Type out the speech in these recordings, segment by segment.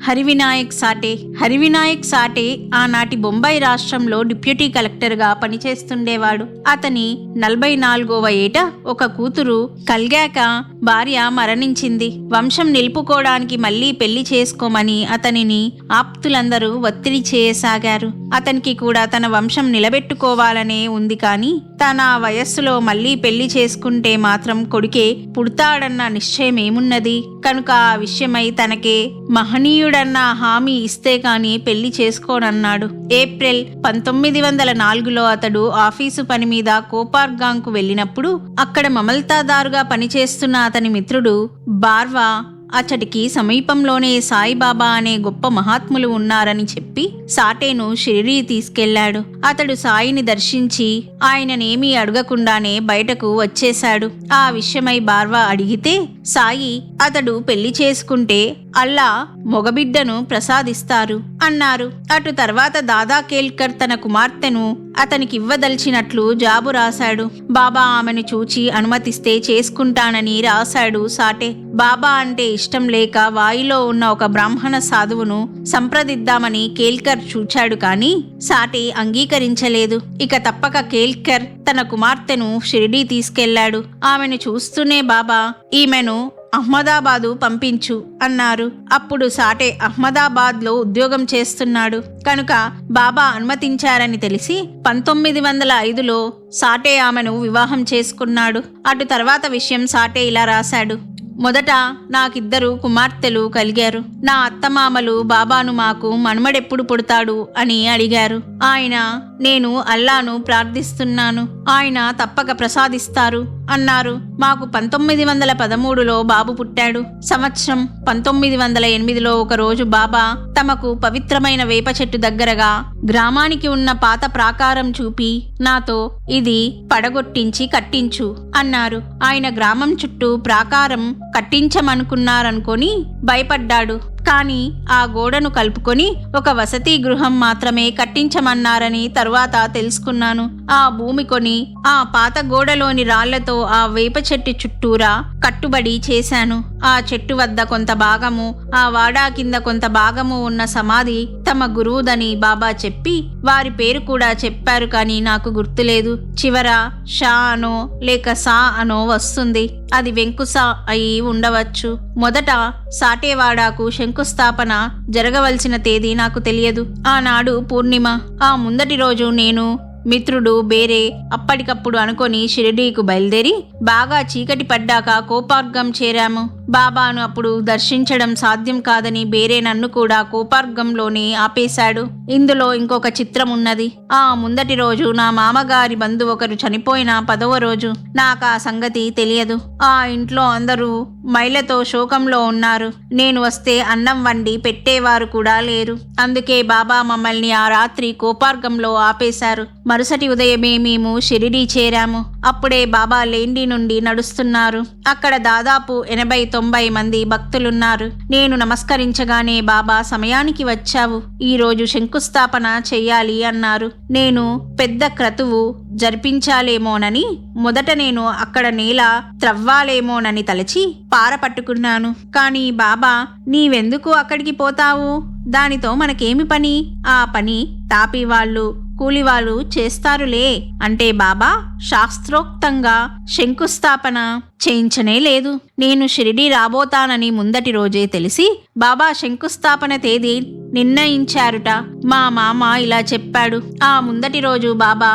హరివినాయక్ సాటే ఆనాటి బొంబాయి రాష్ట్రంలో డిప్యూటీ కలెక్టర్గా పనిచేస్తుండేవాడు. అతని 44వ ఏట ఒక కూతురు కలిగాక భార్య మరణించింది. వంశం నిలుపుకోవడానికి మళ్లీ పెళ్లి చేసుకోమని అతనిని ఆప్తులందరూ ఒత్తిడి చేయసాగారు. అతనికి కూడా తన వంశం నిలబెట్టుకోవాలనే ఉంది, కానీ తన వయస్సులో మళ్లీ పెళ్లి చేసుకుంటే మాత్రం కొడుకే పుడతాడన్న నిశ్చయం ఏమున్నది. కనుక ఆ విషయమై తనకే మహనీయుడన్న హామీ ఇస్తే కాని పెళ్లి చేసుకోనన్నాడు. ఏప్రిల్ 1904లో అతడు ఆఫీసు పని మీద కోపార్గాంకు వెళ్ళినప్పుడు అక్కడ మమల్తాదారుగా పనిచేస్తున్న అతని మిత్రుడు బార్వా అతడికి సమీపంలోనే సాయిబాబా అనే గొప్ప మహాత్ములు ఉన్నారని చెప్పి సాటేను షిరిడీ తీసుకెళ్లాడు. అతడు సాయిని దర్శించి ఆయననేమీ అడగకుండానే బయటకు వచ్చేశాడు. ఆ విషయమై బార్వా అడిగితే సాయి అతడు పెళ్లి చేసుకుంటే అల్లా మొగబిడ్డను ప్రసాదిస్తారు అన్నారు. అటు తర్వాత దాదా కేల్కర్ తన కుమార్తెను అతనికివ్వదలిచినట్లు జాబు రాశాడు. బాబా ఆమెను చూచి అనుమతిస్తే చేసుకుంటానని రాశాడు సాటే. బాబా అంటే ఇష్టం లేక వాయిలో ఉన్న ఒక బ్రాహ్మణ సాధువును సంప్రదిద్దామని కేల్కర్ చూచాడు, కానీ సాటే అంగీకరించలేదు. ఇక తప్పక కేల్కర్ తన కుమార్తెను షిరిడీ తీసుకెళ్లాడు. ఆమెను చూస్తూనే బాబా ఈమెను అహ్మదాబాదు పంపించు అన్నారు. అప్పుడు సాటే అహ్మదాబాద్లో ఉద్యోగం చేస్తున్నాడు కనుక బాబా అనుమతించారని తెలిసి 1905లో సాటే ఆమెను వివాహం చేసుకున్నాడు. అటు తర్వాత విషయం సాటే ఇలా రాశాడు. మొదట నాకిద్దరు కుమార్తెలు కలిగారు. నా అత్తమామలు బాబాను మాకు మనుమడెప్పుడు పుడతాడు అని అడిగారు. నేను అల్లాను ప్రార్థిస్తున్నాను, ఆయన తప్పక ప్రసాదిస్తారు అన్నారు. మాకు 1913లో బాబు పుట్టాడు. సంవత్సరం 1908లో ఒకరోజు బాబా తమకు పవిత్రమైన వేప చెట్టు దగ్గరగా గ్రామానికి ఉన్న పాత ప్రాకారం చూపి నాతో ఇది పడగొట్టించి కట్టించు అన్నారు. ఆయన గ్రామం చుట్టూ ప్రాకారం కట్టించమనుకున్నారనుకొని భయపడ్డాడు. కానీ ఆ గోడను కలుపుకొని ఒక వసతి గృహం మాత్రమే కట్టించమన్నారని తరువాత తెలుసుకున్నాను. ఆ భూమి కొని ఆ పాత గోడలోని రాళ్లతో ఆ వేప చెట్టు చుట్టూరా కట్టుబడి చేశాను. ఆ చెట్టు వద్ద కొంత భాగము, ఆ వాడా కింద కొంత భాగము ఉన్న సమాధి తమ గురువుదని బాబా చెప్పి వారి పేరు కూడా చెప్పారు, కానీ నాకు గుర్తులేదు. చివర షా అనో లేక సా అనో వస్తుంది. అది వెంకుసా అయి ఉండవచ్చు. మొదట సాటేవాడాకు శంకుస్థాపన జరగవలసిన తేదీ నాకు తెలియదు. ఆనాడు పూర్ణిమ. ఆ ముందటి రోజు నేను మిత్రుడు బేరే అప్పటికప్పుడు అనుకొని షిరిడీకు బయలుదేరి బాగా చీకటి పడ్డాక కోపార్గం చేరాము. బాబాను అప్పుడు దర్శించడం సాధ్యం కాదని బేరే నన్ను కూడా కోపార్గంలోనే ఆపేశాడు. ఇందులో ఇంకొక చిత్రం ఉన్నది. ఆ ముందటి రోజు నా మామగారి బంధువు ఒకరు చనిపోయిన 10వ రోజు. నాకు ఆ సంగతి తెలియదు. ఆ ఇంట్లో అందరూ మైలతో శోకంలో ఉన్నారు. నేను వస్తే అన్నం వండి పెట్టేవారు కూడా లేరు. అందుకే బాబా మమ్మల్ని ఆ రాత్రి కోపార్గంలో ఆపేశారు. మరుసటి ఉదయమే మేము షిరిడీ చేరాము. అప్పుడే బాబా లేండి నుండి నడుస్తున్నారు. అక్కడ దాదాపు 80-90 మంది భక్తులున్నారు. నేను నమస్కరించగానే బాబా సమయానికి వచ్చావు, ఈ రోజు శంకుస్థాపన చెయ్యాలి అన్నారు. నేను పెద్ద క్రతువు జరిపించాలేమోనని మొదట నేను అక్కడ నేల త్రవ్వాలేమోనని తలచి పార పట్టుకున్నాను. కానీ బాబా నీవెందుకు అక్కడికి పోతావు, దానితో మనకేమి పని, ఆ పని తాపీవాళ్ళు కూలివాళ్ళు చేస్తారులే అంటే బాబా శాస్త్రోక్తంగా శంకుస్థాపన చేయించనే లేదు. నేను షిరిడీ రాబోతానని ముందటి రోజే తెలిసి బాబా శంకుస్థాపన తేదీ నిర్ణయించారుట. మా మామ ఇలా చెప్పాడు. ఆ ముందటి రోజు బాబా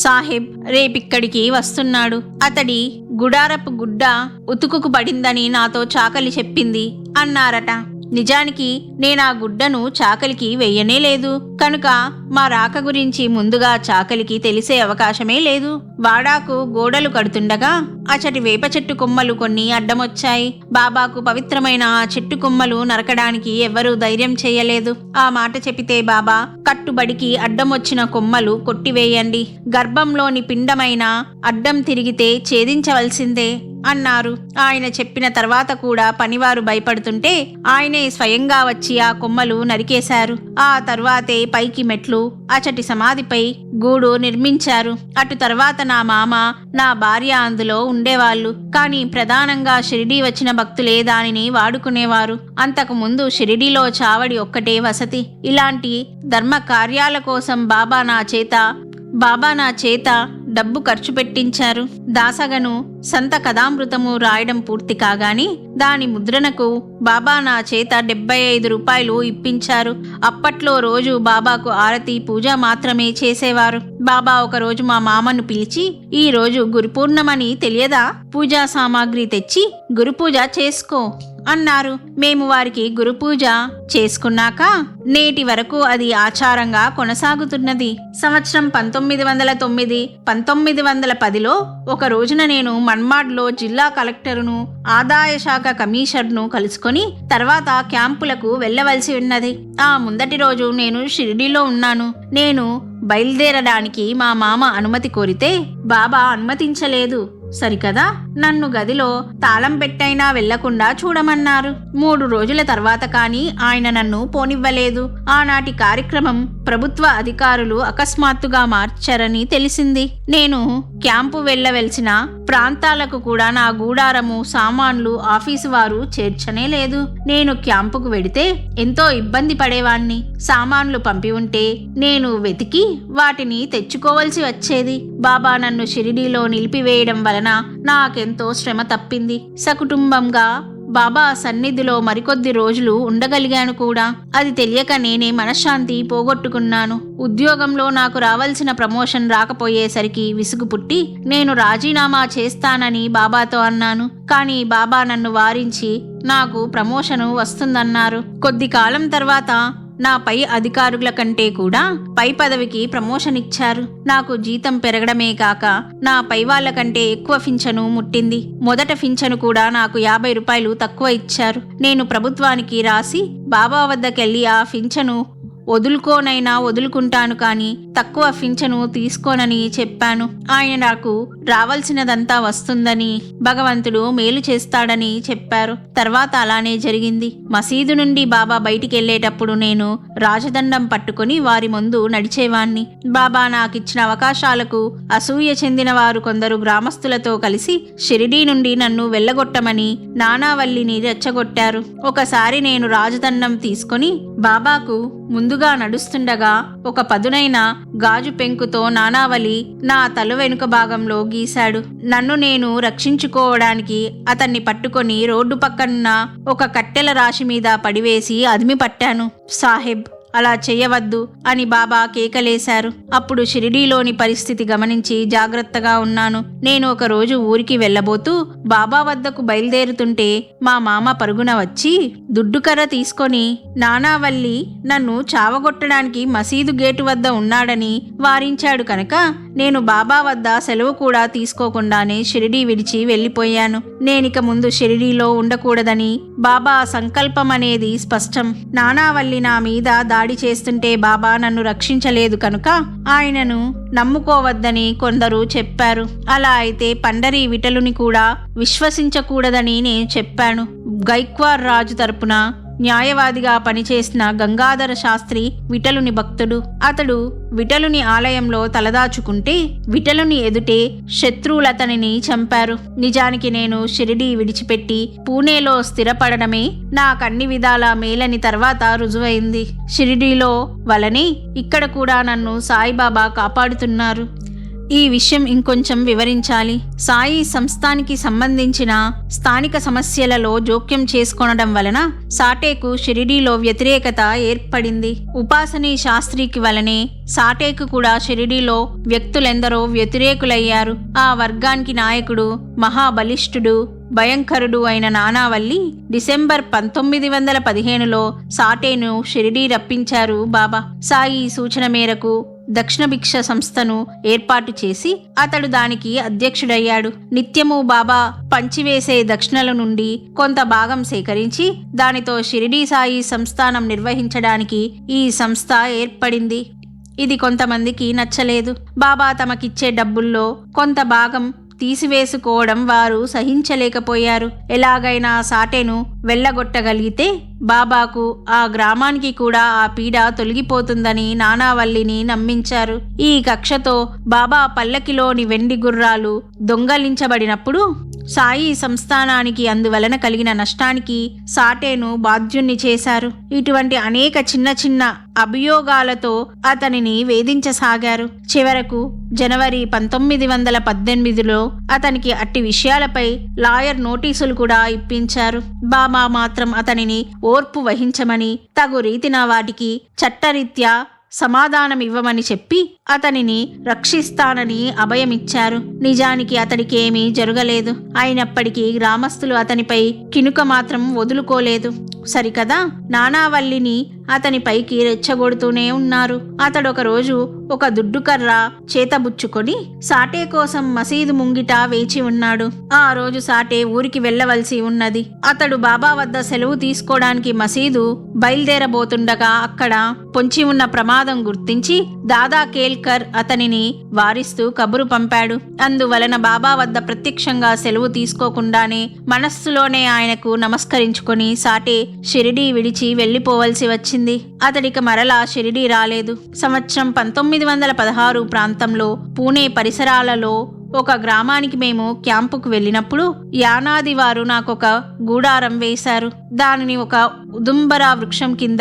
సాహెబ్ రేపిక్కడికి వస్తున్నాడు. అతడి గుడారపు గుడ్డ ఉతుకుకు పడిందని నాతో చాకలి చెప్పింది అన్నారట. నిజానికి నేనా గుడ్డను చాకలికి వెయ్యనే లేదు కనుక మా రాక గురించి ముందుగా చాకలికి తెలిసే అవకాశమే లేదు. వాడాకు గోడలు కడుతుండగా అచటి వేప చెట్టు కొమ్మలు కొన్ని అడ్డమొచ్చాయి. బాబాకు పవిత్రమైన ఆ చెట్టు కొమ్మలు నరకడానికి ఎవ్వరూ ధైర్యం చేయలేదు. ఆ మాట చెపితే బాబా కట్టుబడికి అడ్డమొచ్చిన కొమ్మలు కొట్టివేయండి, గర్భంలోని పిండమైన అడ్డం తిరిగితే ఛేదించవలసిందే అన్నారు. ఆయన చెప్పిన తర్వాత కూడా పనివారు భయపడుతుంటే ఆయనే స్వయంగా వచ్చి ఆ కొమ్మలు నరికేశారు. ఆ తర్వాతే పైకి మెట్లు, అచటి సమాధిపై గూడు నిర్మించారు. అటు తర్వాత నా మామ, నా భార్య అందులో ఉండేవాళ్ళు. కానీ ప్రధానంగా షిరిడీ వచ్చిన భక్తులే దానిని వాడుకునేవారు. అంతకు ముందు షిరిడీలో చావడి ఒక్కటే వసతి. ఇలాంటి ధర్మ కార్యాల కోసం బాబా నా చేత డబ్బు ఖర్చు పెట్టించారు. దాసగను సంత కథామృతము రాయడం పూర్తి కాగాని దాని ముద్రణకు బాబా నా చేత 75 రూపాయలు ఇప్పించారు. అప్పట్లో రోజు బాబాకు ఆరతి పూజ మాత్రమే చేసేవారు. బాబా ఒకరోజు మా మామను పిలిచి, ఈ రోజు గురుపూర్ణమని తెలియదా? పూజా సామాగ్రి తెచ్చి గురుపూజ చేసుకో అన్నారు. మేము వారికి గురుపూజ చేసుకున్నాక నేటి వరకు అది ఆచారంగా కొనసాగుతున్నది. సంవత్సరం 1909, 1910లో ఒక రోజున నేను మన్మాడ్లో జిల్లా కలెక్టరును, ఆదాయ శాఖ కమిషనర్ను కలుసుకొని తర్వాత క్యాంపులకు వెళ్లవలసి ఉన్నది. ఆ ముందటి రోజు నేను షిరిడీలో ఉన్నాను. నేను బయలుదేరడానికి మా మామ అనుమతి కోరితే బాబా అనుమతించలేదు. సరికదా, నన్ను గదిలో తాళం పెట్టైనా వెళ్లకుండా చూడమన్నారు. 3 రోజుల తర్వాత కానీ ఆయన నన్ను పోనివ్వలేదు. ఆనాటి కార్యక్రమం ప్రభుత్వ అధికారులు అకస్మాత్తుగా మార్చారని తెలిసింది. నేను క్యాంపు వెళ్లవలసిన ప్రాంతాలకు కూడా నా గూడారము, సామాన్లు ఆఫీసు వారు చేర్చనే లేదు. నేను క్యాంపుకు వెడితే ఎంతో ఇబ్బంది పడేవాణ్ణి. సామాన్లు పంపి ఉంటే నేను వెతికి వాటిని తెచ్చుకోవలసి వచ్చేది. బాబా నన్ను షిరిడీలో నిలిపివేయడం వలన నాకెంతో శ్రమ తప్పింది. సకుటుంబంగా బాబా సన్నిధిలో మరికొద్ది రోజులు ఉండగలిగాను కూడా. అది తెలియక నేనే మనశ్శాంతి పోగొట్టుకున్నాను. ఉద్యోగంలో నాకు రావాల్సిన ప్రమోషన్ రాకపోయేసరికి విసుగు పుట్టి నేను రాజీనామా చేస్తానని బాబాతో అన్నాను. కానీ బాబా నన్ను వారించి నాకు ప్రమోషను వస్తుందన్నారు. కొద్ది కాలం తర్వాత నా పై అధికారుల కంటే కూడా పై పదవికి ప్రమోషన్ ఇచ్చారు. నాకు జీతం పెరగడమే కాక నా పై వాళ్ళ కంటే ఎక్కువ పింఛను ముట్టింది. మొదట పింఛను కూడా నాకు 50 రూపాయలు తక్కువ ఇచ్చారు. నేను ప్రభుత్వానికి రాసి బాబా వద్దకెళ్ళి ఆ పింఛను వదులుకుంటాను కానీ తక్కువ పింఛను తీసుకోనని చెప్పాను. ఆయన నాకు రావాల్సినదంతా వస్తుందని, భగవంతుడు మేలు చేస్తాడని చెప్పారు. తర్వాత అలానే జరిగింది. మసీదు నుండి బాబా బయటికెళ్లేటప్పుడు నేను రాజదండం పట్టుకుని వారి ముందు నడిచేవాణ్ణి. బాబా నాకిచ్చిన అవకాశాలకు అసూయ చెందిన వారు కొందరు గ్రామస్తులతో కలిసి షిరిడీ నుండి నన్ను వెళ్ళగొట్టమని నానావల్లిని రెచ్చగొట్టారు. ఒకసారి నేను రాజదండం తీసుకుని బాబాకు ముందుగా నడుస్తుండగా ఒక పదునైన గాజు పెంకుతో నానావలి నా తల వెనుక భాగంలో గీశాడు. నన్ను నేను రక్షించుకోవడానికి అతన్ని పట్టుకొని రోడ్డు పక్కనున్న ఒక కట్టెల రాశి మీద పడివేసి అదిమి పట్టాను. సాహెబ్, అలా చెయ్యవద్దు అని బాబా కేకలేశారు. అప్పుడు షిరిడీలోని పరిస్థితి గమనించి జాగ్రత్తగా ఉన్నాను. నేను ఒక రోజు ఊరికి వెళ్ళబోతూ బాబా వద్దకు బయలుదేరుతుంటే మా మామ పరుగున వచ్చి దుడ్డుకర్ర తీసుకొని నానావల్లి నన్ను చావగొట్టడానికి మసీదు గేటు వద్ద ఉన్నాడని వారించాడు. కనుక నేను బాబా వద్ద సెలవు కూడా తీసుకోకుండానే షిరిడీ విడిచి వెళ్ళిపోయాను. నేనిక ముందు షిరిడీలో ఉండకూడదని బాబా సంకల్పం అనేది స్పష్టం. నానావల్లి నా మీద దాడి చేస్తుంటే బాబా నన్ను రక్షించలేదు కనుక ఆయనను నమ్ముకోవద్దని కొందరు చెప్పారు. అలా అయితే పండరీ విఠలుని కూడా విశ్వసించకూడదని నేను చెప్పాను. గైక్వార్ రాజు తరపున న్యాయవాదిగా పనిచేసిన గంగాధర శాస్త్రి విఠలుని భక్తుడు. అతడు విఠలుని ఆలయంలో తలదాచుకుంటే విఠలుని ఎదుటే శత్రువులతనిని చంపారు. నిజానికి నేను షిరిడీ విడిచిపెట్టి పూణేలో స్థిరపడడమే నాకన్ని విధాలా మేలని తర్వాత రుజువైంది. షిరిడీలో వలనే ఇక్కడ కూడా నన్ను సాయిబాబా కాపాడుతున్నారు. ఈ విషయం ఇంకొంచెం వివరించాలి. సాయి సంస్థానికి సంబంధించిన స్థానిక సమస్యలలో జోక్యం చేసుకోవడం వలన సాటేకు షిరిడీలో వ్యతిరేకత ఏర్పడింది. ఉపాసనీ శాస్త్రికి వలనే సాటేకు కూడా షిరిడీలో వ్యక్తులెందరో వ్యతిరేకులయ్యారు. ఆ వర్గానికి నాయకుడు మహాబలిష్ఠుడు, భయంకరుడు అయిన నానావల్లి డిసెంబర్ 1915లో సాటేను షిరిడీ రప్పించారు బాబా. సాయి సూచన మేరకు దక్షిణ భిక్ష సంస్థను ఏర్పాటు చేసి అతడు దానికి అధ్యక్షుడయ్యాడు. నిత్యము బాబా పంచివేసే దక్షిణల నుండి కొంత భాగం సేకరించి దానితో షిరిడీ సాయి సంస్థానం నిర్వహించడానికి ఈ సంస్థ ఏర్పడింది. ఇది కొంతమందికి నచ్చలేదు. బాబా తమకిచ్చే డబ్బుల్లో కొంత భాగం తీసివేసుకోవడం వారు సహించలేకపోయారు. ఎలాగైనా సాటెను వెళ్ళగొట్టగలిగితే బాబాకు ఆ గ్రామానికి కూడా ఆ పీడ తొలగిపోతుందని నానావల్లిని నమ్మించారు. ఈ కక్షతో బాబా పల్లకిలోని వెండి గుర్రాలు దొంగలించబడినప్పుడు సాయి సంస్థానానికి అందువలన కలిగిన నష్టానికి సాటేను బాధ్యుణ్ణి చేశారు. ఇటువంటి అనేక చిన్న చిన్న అభియోగాలతో అతనిని వేధించసాగారు. చివరకు జనవరి 1918లో అతనికి అట్టి విషయాలపై లాయర్ నోటీసులు కూడా ఇప్పించారు. బాబా మాత్రం అతనిని ఓర్పు వహించమని, తగు రీతిన వాటికి చట్టరీత్యా సమాధానమివ్వమని చెప్పి అతనిని రక్షిస్తానని అభయమిచ్చారు. నిజానికి అతడికేమీ జరగలేదు. అయినప్పటికీ గ్రామస్తులు అతనిపై కినుక మాత్రం వదులుకోలేదు. సరికదా, నానావల్లిని అతనిపైకి రెచ్చగొడుతూనే ఉన్నారు. అతడొక రోజు ఒక దుడ్డుకర్ర చేతబుచ్చుకొని సాటే కోసం మసీదు ముంగిట వేచి ఉన్నాడు. ఆ రోజు సాటే ఊరికి వెళ్లవలసి ఉన్నది. అతడు బాబా వద్ద సెలవు తీసుకోవడానికి మసీదు బయలుదేరబోతుండగా అక్కడ పొంచి ఉన్న ప్రమాదం గుర్తించి దాదా కేల్కర్ అతనిని వారిస్తూ కబురు పంపాడు. అందువలన బాబా వద్ద ప్రత్యక్షంగా సెలవు తీసుకోకుండానే మనస్సులోనే ఆయనకు నమస్కరించుకొని సాటే షిరిడీ విడిచి వెళ్లిపోవలసి వచ్చింది. అతడికి మరలా షిరిడీ రాలేదు. సంవత్సరం 1916 ప్రాంతంలో పూణే పరిసరాలలో ఒక గ్రామానికి మేము క్యాంపుకు వెళ్ళినప్పుడు యానాది వారు నాకొక గూడారం వేశారు. దానిని ఒక ఉదుంబర వృక్షం కింద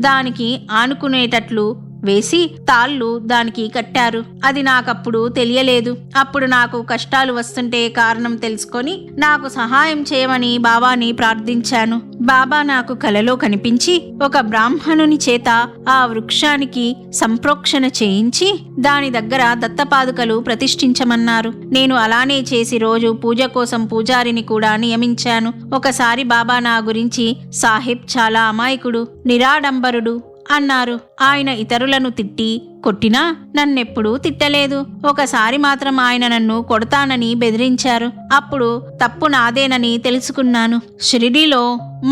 దానికి ఆనుకునేటట్లు వేసి తాళ్ళు దానికి కట్టారు. అది నాకప్పుడు తెలియలేదు. అప్పుడు నాకు కష్టాలు వస్తుంటే కారణం తెలుసుకొని నాకు సహాయం చేయమని బాబాని ప్రార్థించాను. బాబా నాకు కలలో కనిపించి ఒక బ్రాహ్మణుని చేత ఆ వృక్షానికి సంప్రోక్షణ చేయించి దాని దగ్గర దత్తపాదుకలు ప్రతిష్ఠించమన్నారు. నేను అలానే చేసి రోజు పూజ కోసం పూజారిని కూడా నియమించాను. ఒకసారి బాబా నా గురించి సాహిబ్ చాలా అమాయకుడు, నిరాడంబరుడు అన్నారు. ఆయన ఇతరులను తిట్టి కొట్టినా నన్నెప్పుడూ తిట్టలేదు. ఒకసారి మాత్రం ఆయన నన్ను కొడతానని బెదిరించారు. అప్పుడు తప్పు నాదేనని తెలుసుకున్నాను. షిరిడీలో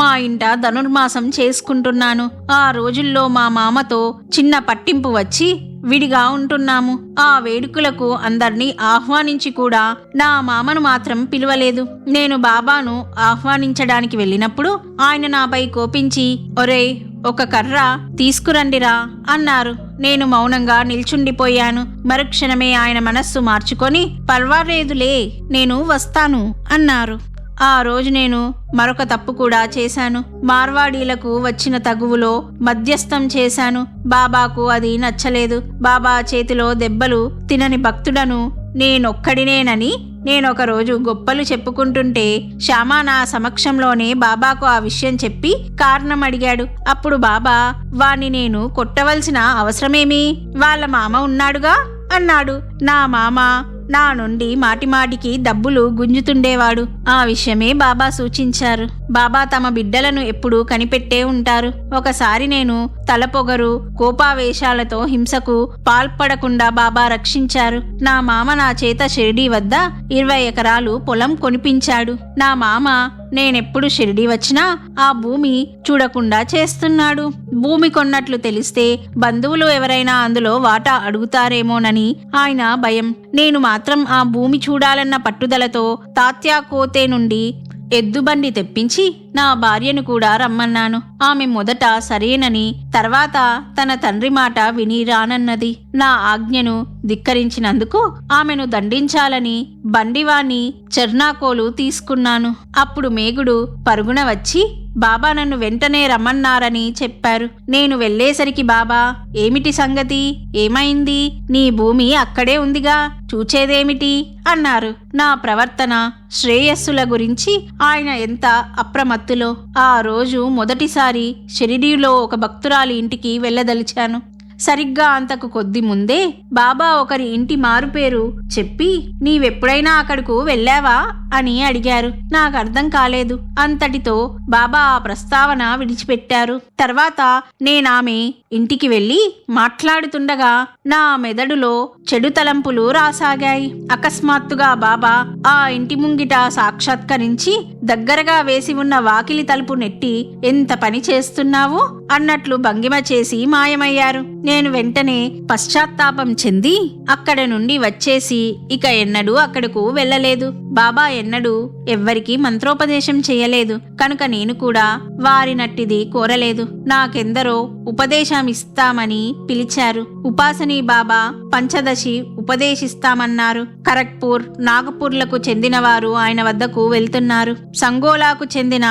మా ఇంట ధనుర్మాసం చేసుకుంటున్నాను. ఆ రోజుల్లో మా మామతో చిన్న పట్టింపు వచ్చి విడిగా ఉంటున్నాము. ఆ వేడుకలకు అందర్నీ ఆహ్వానించి కూడా నా మామను మాత్రం పిలువలేదు. నేను బాబాను ఆహ్వానించడానికి వెళ్ళినప్పుడు ఆయన నాపై కోపించి, ఒరేయ్, ఒక కర్ర తీసుకురండిరా అన్నారు. నేను మౌనంగా నిల్చుండిపోయాను. మరుక్షణమే ఆయన మనస్సు మార్చుకొని, పర్వాలేదులే, నేను వస్తాను అన్నారు. ఆ రోజు నేను మరొక తప్పు కూడా చేశాను. మార్వాడీలకు వచ్చిన తగువులో మధ్యస్థం చేశాను. బాబాకు అది నచ్చలేదు. బాబా చేతిలో దెబ్బలు తినని భక్తుడను నేనొక్కడినేనని నేనొక రోజు గొప్పలు చెప్పుకుంటుంటే శ్యామా నా సమక్షంలోనే బాబాకు ఆ విషయం చెప్పి కారణం అడిగాడు. అప్పుడు బాబా, వాణ్ణి నేను కొట్టవలసిన అవసరమేమి, వాళ్ళ మామ ఉన్నాడుగా అన్నాడు. నా మామ నా నుండి మాటిమాటికి డబ్బులు గుంజుతుండేవాడు. ఆ విషయమే బాబా సూచించారు. బాబా తమ బిడ్డలను ఎప్పుడూ కనిపెట్టే ఉంటారు. ఒకసారి నేను తలపొగరు కోపావేశాలతో హింసకు పాల్పడకుండా బాబా రక్షించారు. నా మామ నా చేత షిరిడీ వద్ద 20 ఎకరాలు పొలం కొనిపించాడు. నా మామ నేనెప్పుడు షిరిడీ వచ్చినా ఆ భూమి చూడకుండా చేస్తున్నాడు. భూమి కొన్నట్లు తెలిస్తే బంధువులు ఎవరైనా అందులో వాటా అడుగుతారేమోనని ఆయన భయం. నేను మాత్రం ఆ భూమి చూడాలన్న పట్టుదలతో తాత్యాకోతే నుండి ఎద్దుబండి తెప్పించి నా భార్యను కూడా రమ్మన్నాను. ఆమె మొదట సరేనని, తర్వాత తన తండ్రి మాట విని రానన్నది. నా ఆజ్ఞను ధిక్కరించినందుకు ఆమెను దండించాలని బండివాణ్ణి చెర్నాకోలు తీసుకున్నాను. అప్పుడు మేగుడు పరుగున వచ్చి బాబా నన్ను వెంటనే రమ్మన్నారని చెప్పారు. నేను వెళ్ళేసరికి బాబా, ఏమిటి సంగతి, ఏమైంది, నీ భూమి అక్కడే ఉందిగా, చూచేదేమిటి అన్నారు. నా ప్రవర్తన శ్రేయస్సుల గురించి ఆయన ఎంత అప్రమత్తులో. ఆ రోజు మొదటిసారి షిరిడీలో ఒక భక్తురాలి ఇంటికి వెళ్ళదలిచాను. సరిగ్గా అంతకు కొద్ది ముందే బాబా ఒకరి ఇంటి మారుపేరు చెప్పి, నీవెప్పుడైనా అక్కడకు వెళ్ళావా అని అడిగారు. నాకు అర్థం కాలేదు. అంతటితో బాబా ఆ ప్రస్తావన విడిచిపెట్టారు. తర్వాత నేనామె ఇంటికి వెళ్ళి మాట్లాడుతుండగా నా మెదడులో చెడు తలంపులు రాసాగాయి. అకస్మాత్తుగా బాబా ఆ ఇంటి ముంగిట సాక్షాత్కరించి దగ్గరగా వేసి ఉన్న వాకిలి తలుపు నెట్టి, ఎంత పని చేస్తున్నావు అన్నట్లు భంగిమ చేసి మాయమయ్యారు. నేను వెంటనే పశ్చాత్తాపం చెంది అక్కడ నుండి వచ్చేసి ఇక ఎన్నడూ అక్కడకు వెళ్ళలేదు. బాబా ఎన్నడూ ఎవ్వరికీ మంత్రోపదేశం చేయలేదు కనుక నేను కూడా వారినట్టిది కోరలేదు. నాకెందరో ఉపదేశమిస్తామని పిలిచారు. ఉపాసనీ బాబా పంచదశి ఉపదేశిస్తామన్నారు. ఖరగ్పూర్, నాగపూర్లకు చెందినవారు ఆయన వద్దకు వెళ్తున్నారు. సంగోలాకు చెందిన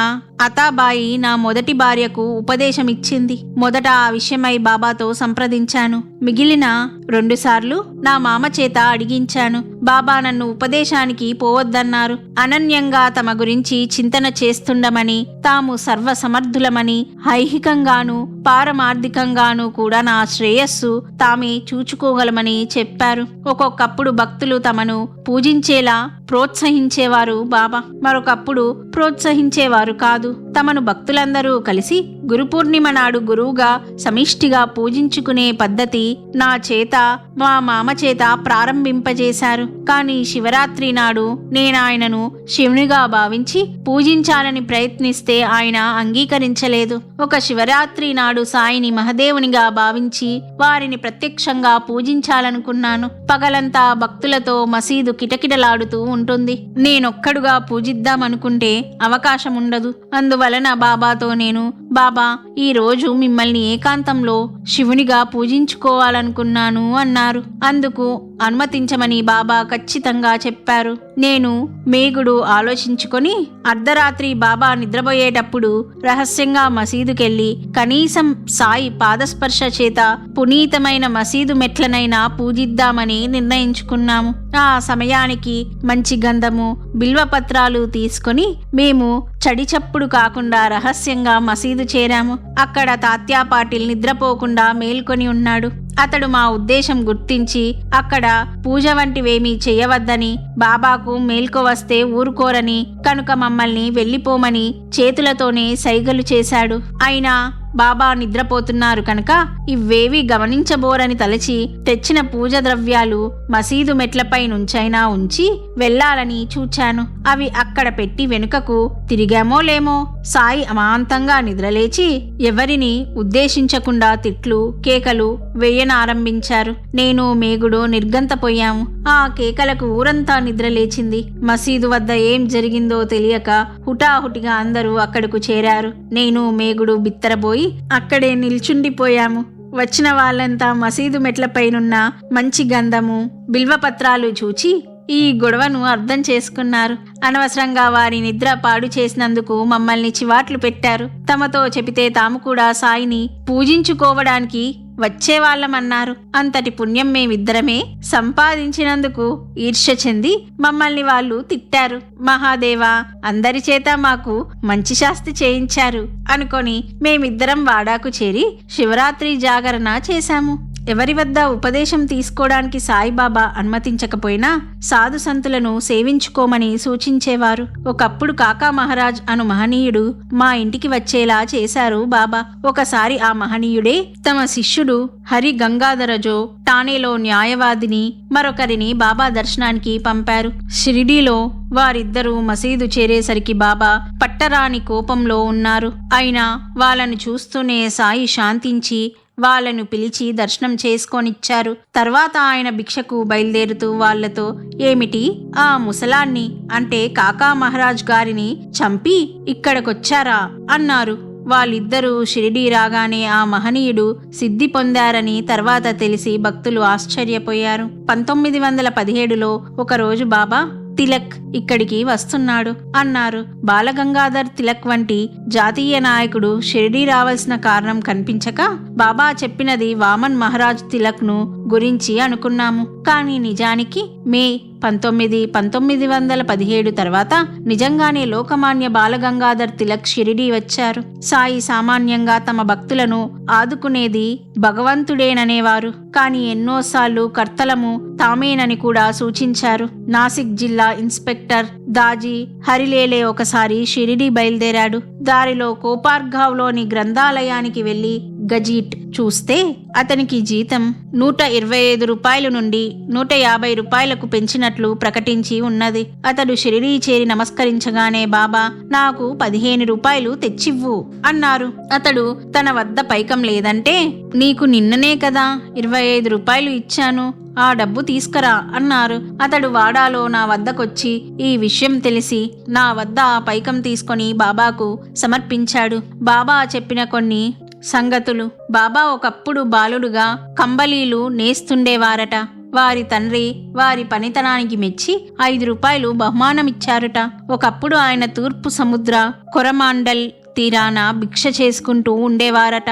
అతాబాయి నా మొదటి భార్యకు ఉపదేశమిచ్చింది. మొదట ఆ విషయమై బాబాతో సంప్రదించాను. మిగిలిన 2 సార్లు నా మామ చేత అడిగించాను. బాబా నన్ను ఉపదేశానికి పోవద్దన్నారు. అనన్యంగా తమ గురించి చింతన చేస్తుండమని, తాము సర్వసమర్థులమని, ఐహికంగాను పారమార్థికంగాను కూడా నా శ్రేయస్సు తామే చూచుకోగలమని చెప్పారు. ఒక్కొక్కప్పుడు భక్తులు తమను పూజించేలా ప్రోత్సహించేవారు బాబా, మరొకప్పుడు ప్రోత్సహించేవారు కాదు. తమను భక్తులందరూ కలిసి గురుపూర్ణిమ నాడు గురువుగా సమిష్టిగా పూజించుకునే పద్ధతి నా చేత మా మామ చేత ప్రారంభింపజేశారు. కానీ శివరాత్రి నాడు నేనాయనను శివునిగా భావించి పూజించాలని ప్రయత్నిస్తే ఆయన అంగీకరించలేదు. ఒక శివరాత్రి నాడు సాయిని మహదేవునిగా భావించి వారిని ప్రత్యక్షంగా పూజించాలనుకున్నాను. పగలంతా భక్తులతో మసీదు కిటకిటలాడుతూ ఉంటుంది. నేనొక్కడుగా పూజిద్దామనుకుంటే అవకాశం ఉండదు. అందువలన బాబాతో నేను, బాబా, ఈ రోజు మిమ్మల్ని ఏకాంతంలో శివునిగా పూజించుకోవాలనుకున్నాను అన్నారు. అందుకు అనుమతించమని బాబా ఖచ్చితంగా చెప్పారు. నేను మేగుడు ఆలోచించుకొని అర్ధరాత్రి బాబా నిద్రపోయేటప్పుడు రహస్యంగా మసీదుకెళ్లి కనీసం సాయి పాదస్పర్శ చేత పునీతమైన మసీదు మెట్లనైనా పూజిద్దామని నిర్ణయించుకున్నాము. ఆ సమయానికి మంచి గంధము, బిల్వపత్రాలు తీసుకొని మేము చడిచప్పుడు కాకుండా రహస్యంగా మసీదు చేరాము. అక్కడ తాత్యా పాటిల్ నిద్రపోకుండా మేల్కొని ఉన్నాడు. అతడు మా ఉద్దేశం గుర్తించి అక్కడ పూజ వంటివేమీ చేయవద్దని, బాబాకు మేల్కొ వస్తే ఊరుకోరని, కనుక మమ్మల్ని వెళ్ళిపోమని చేతులతోనే సైగలు చేశాడు. అయినా బాబా నిద్రపోతున్నారు కనుక ఇవేవి గమనించబోరని తలచి తెచ్చిన పూజ ద్రవ్యాలు మసీదు మెట్లపై నుంచైనా ఉంచి వెళ్లాలని చూచాను. అవి అక్కడ పెట్టి వెనుకకు తిరిగామో లేమో సాయి అమాంతంగా నిద్రలేచి ఎవరిని ఉద్దేశించకుండా తిట్లు, కేకలు వేయనారంభించారు. నేను మేగుడు నిర్గంతపోయాము. ఆ కేకలకు ఊరంతా నిద్రలేచింది. మసీదు వద్ద ఏం జరిగిందో తెలియక హుటాహుటిగా అందరూ అక్కడకు చేరారు. నేను మేగుడు బిత్తరబోయి అక్కడే నిల్చుండిపోయాము. వచ్చిన వాళ్ళంతా మసీదు మెట్లపైనున్న మంచి గంధము, బిల్వపత్రాలు చూచి ఈ గొడవను అర్థం చేసుకున్నారు. అనవసరంగా వారి నిద్ర పాడు చేసినందుకు మమ్మల్ని చివాట్లు పెట్టారు. తమతో చెబితే తాము కూడా సాయిని పూజించుకోవడానికి వచ్చేవాళ్ళమన్నారు. అంతటి పుణ్యం మేమిద్దరమే సంపాదించినందుకు ఈర్ష్య చెంది మమ్మల్ని వాళ్ళు తిట్టారు. మహాదేవా, అందరి చేత మాకు మంచి శాస్తి చేయించారు అనుకొని మేమిద్దరం వాడాకు చేరి శివరాత్రి జాగరణ చేశాము. ఎవరి వద్ద ఉపదేశం తీసుకోవడానికి సాయిబాబా అనుమతించకపోయినా సాధు సంతులను సేవించుకోమని సూచించేవారు. ఒకప్పుడు కాకా మహారాజ్ అను మహనీయుడు మా ఇంటికి వచ్చేలా చేశారు బాబా. ఒకసారి ఆ మహనీయుడే తమ శిష్యుడు హరి గంగాధరజో ఠాణేలో న్యాయవాదిని మరొకరిని బాబా దర్శనానికి పంపారు. షిరిడీలో వారిద్దరూ మసీదు చేరేసరికి బాబా పట్టరాని కోపంలో ఉన్నారు. అయినా వాళ్ళను చూస్తూనే సాయి శాంతించి వాళ్ళను పిలిచి దర్శనం చేసుకొనిచ్చారు. తర్వాత ఆయన భిక్షకు బయలుదేరుతూ వాళ్లతో, ఏమిటి, ఆ ముసలాన్ని అంటే కాకా మహారాజ్ గారిని చంపి ఇక్కడికొచ్చారా అన్నారు. వాళ్ళిద్దరూ షిరిడీ రాగానే ఆ మహనీయుడు సిద్ధి పొందారని తర్వాత తెలిసి భక్తులు ఆశ్చర్యపోయారు. 1917లో ఒకరోజు బాబా తిలక్ ఇక్కడికి వస్తున్నాడు అన్నారు. బాలగంగాధర్ తిలక్ వంటి జాతీయ నాయకుడు షిరిడీ రావాల్సిన కారణం కనిపించక బాబా చెప్పినది వామన్ మహారాజ్ తిలక్ ను గురించి అనుకున్నాము. కానీ నిజానికి మే 1917 తర్వాత నిజంగానే లోకమాన్య బాలగంగాధర్ తిలక్ షిరిడీ వచ్చారు. సాయి సామాన్యంగా తమ భక్తులను ఆదుకునేది భగవంతుడేననేవారు. కానీ ఎన్నోసార్లు కర్తలము తామేనని కూడా సూచించారు. నాసిక్ జిల్లా ఇన్స్పెక్టర్ దాజీ హరిలేలే ఒకసారి షిరిడీ బయలుదేరాడు. దారిలో కోపార్గావ్లోని గ్రంథాలయానికి వెళ్లి గజీట్ చూస్తే అతనికి జీతం 125 రూపాయల నుండి 150 రూపాయలకు పెంచినట్లు ప్రకటించి ఉన్నది. అతడు షిరిడీ చేరి నమస్కరించగానే బాబా నాకు 15 రూపాయలు తెచ్చివ్వు అన్నారు. అతడు తన వద్ద పైకం లేదంటే నీకు నిన్ననే కదా 25 రూపాయలు ఇచ్చాను, ఆ డబ్బు తీసుకురా అన్నారు. అతడు వాడాలో నా వద్దకొచ్చి ఈ విషయం తెలిసి నా వద్ద ఆ పైకం తీసుకొని బాబాకు సమర్పించాడు. బాబా చెప్పిన కొన్ని సంగతులు. బాబా ఒకప్పుడు బాలుడుగా కంబలీలు నేస్తుండేవారట. వారి తండ్రి వారి పనితనానికి మెచ్చి 5 రూపాయలు బహుమానమిచ్చారట. ఒకప్పుడు ఆయన తూర్పు సముద్ర కొరమాండల్ తీరాన భిక్ష చేసుకుంటూ ఉండేవారట.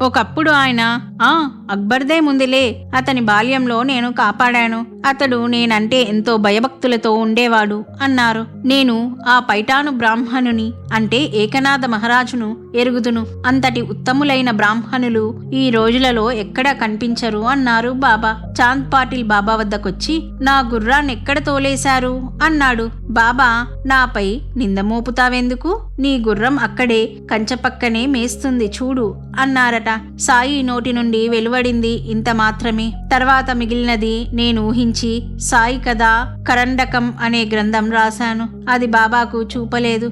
ఒకప్పుడు ఆయన అక్బర్దే ముందులే, అతని బాల్యంలో నేను కాపాడాను. అతడు నేనంటే ఎంతో భయభక్తులతో ఉండేవాడు అన్నారు. నేను ఆ పైఠాను బ్రాహ్మణుని అంటే ఏకనాథ మహారాజును ఎరుగుదును. అంతటి ఉత్తములైన బ్రాహ్మణులు ఈ రోజులలో ఎక్కడా కనిపించరు అన్నారు బాబా. చాంద్ పాటిల్ బాబా వద్దకొచ్చి నా గుర్రాన్ని ఎక్కడ తోలేశారు అన్నాడు. బాబా నాపై నింద మోపుతావెందుకు, నీ గుర్రం అక్కడే కంచె పక్కనే మేస్తుంది చూడు అన్నారట. సాయి నోటి నుండి వెలువడింది ఇంత మాత్రమే. తర్వాత మిగిలినది నేను ఊహించి సాయి కథ కరండకం అనే గ్రంథం రాశాను. అది బాబాకు చూపలేదు.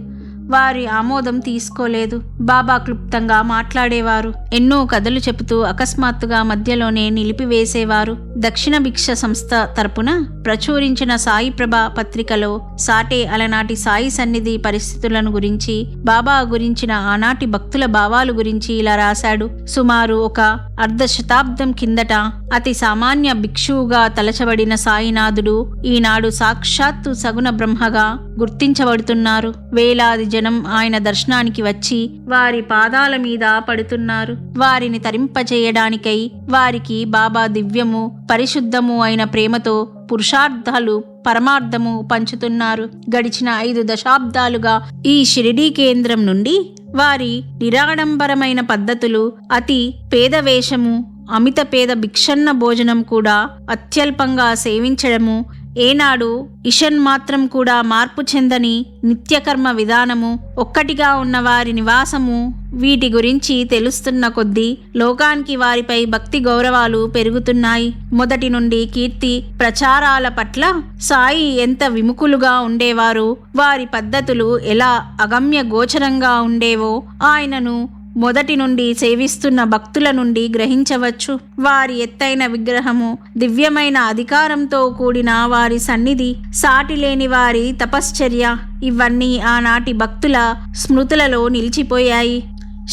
వారి ఆమోదం తీసుకోలేదు. బాబా క్లుప్తంగా మాట్లాడేవారు. ఎన్నో కథలు చెబుతూ అకస్మాత్తుగా మధ్యలోనే నిలిపివేసేవారు. దక్షిణ భిక్ష సంస్థ తరపున ప్రచురించిన సాయి ప్రభ పత్రికలో సాటే అలనాటి సాయి సన్నిధి పరిస్థితులను గురించి, బాబా గురించిన ఆనాటి భక్తుల భావాలు గురించి ఇలా రాశాడు. సుమారు ఒక అర్ధ శతాబ్దం కిందట అతి సామాన్య భిక్షువుగా తలచబడిన సాయినాథుడు ఈనాడు సాక్షాత్తు సగుణ బ్రహ్మగా గుర్తించబడుతున్నారు. వేలాది జనం ఆయన దర్శనానికి వచ్చి వారి పాదాల మీద పడుతున్నారు. వారిని తరింపచేయడానికై వారికి బాబా దివ్యము పరిశుద్ధము అయిన ప్రేమతో పురుషార్థాలు పరమార్థము పంచుతున్నారు. గడిచిన 5 దశాబ్దాలుగా ఈ షిరిడీ కేంద్రం నుండి వారి నిరాడంబరమైన పద్ధతులు, అతి పేద వేషము, అమిత పేద భిక్షన్న భోజనం కూడా అత్యల్పంగా సేవించడము, ఏనాడు ఇషన్ మాత్రం కూడా మార్పు చెందని నిత్యకర్మ విధానము, ఒక్కటిగా ఉన్న వారి నివాసము, వీటి గురించి తెలుస్తున్న కొద్దీ లోకానికి వారిపై భక్తి గౌరవాలు పెరుగుతున్నాయి. మొదటి నుండి కీర్తి ప్రచారాల పట్ల సాయి ఎంత విముఖులుగా ఉండేవారు, వారి పద్ధతులు ఎలా అగమ్య గోచరంగా ఉండేవో ఆయనను మొదటి నుండి సేవిస్తున్న భక్తుల నుండి గ్రహించవచ్చు. వారి ఎత్తైన విగ్రహము, దివ్యమైన అధికారంతో కూడిన వారి సన్నిధి, సాటిలేని వారి తపశ్చర్య, ఇవన్నీ ఆనాటి భక్తుల స్మృతులలో నిలిచిపోయాయి.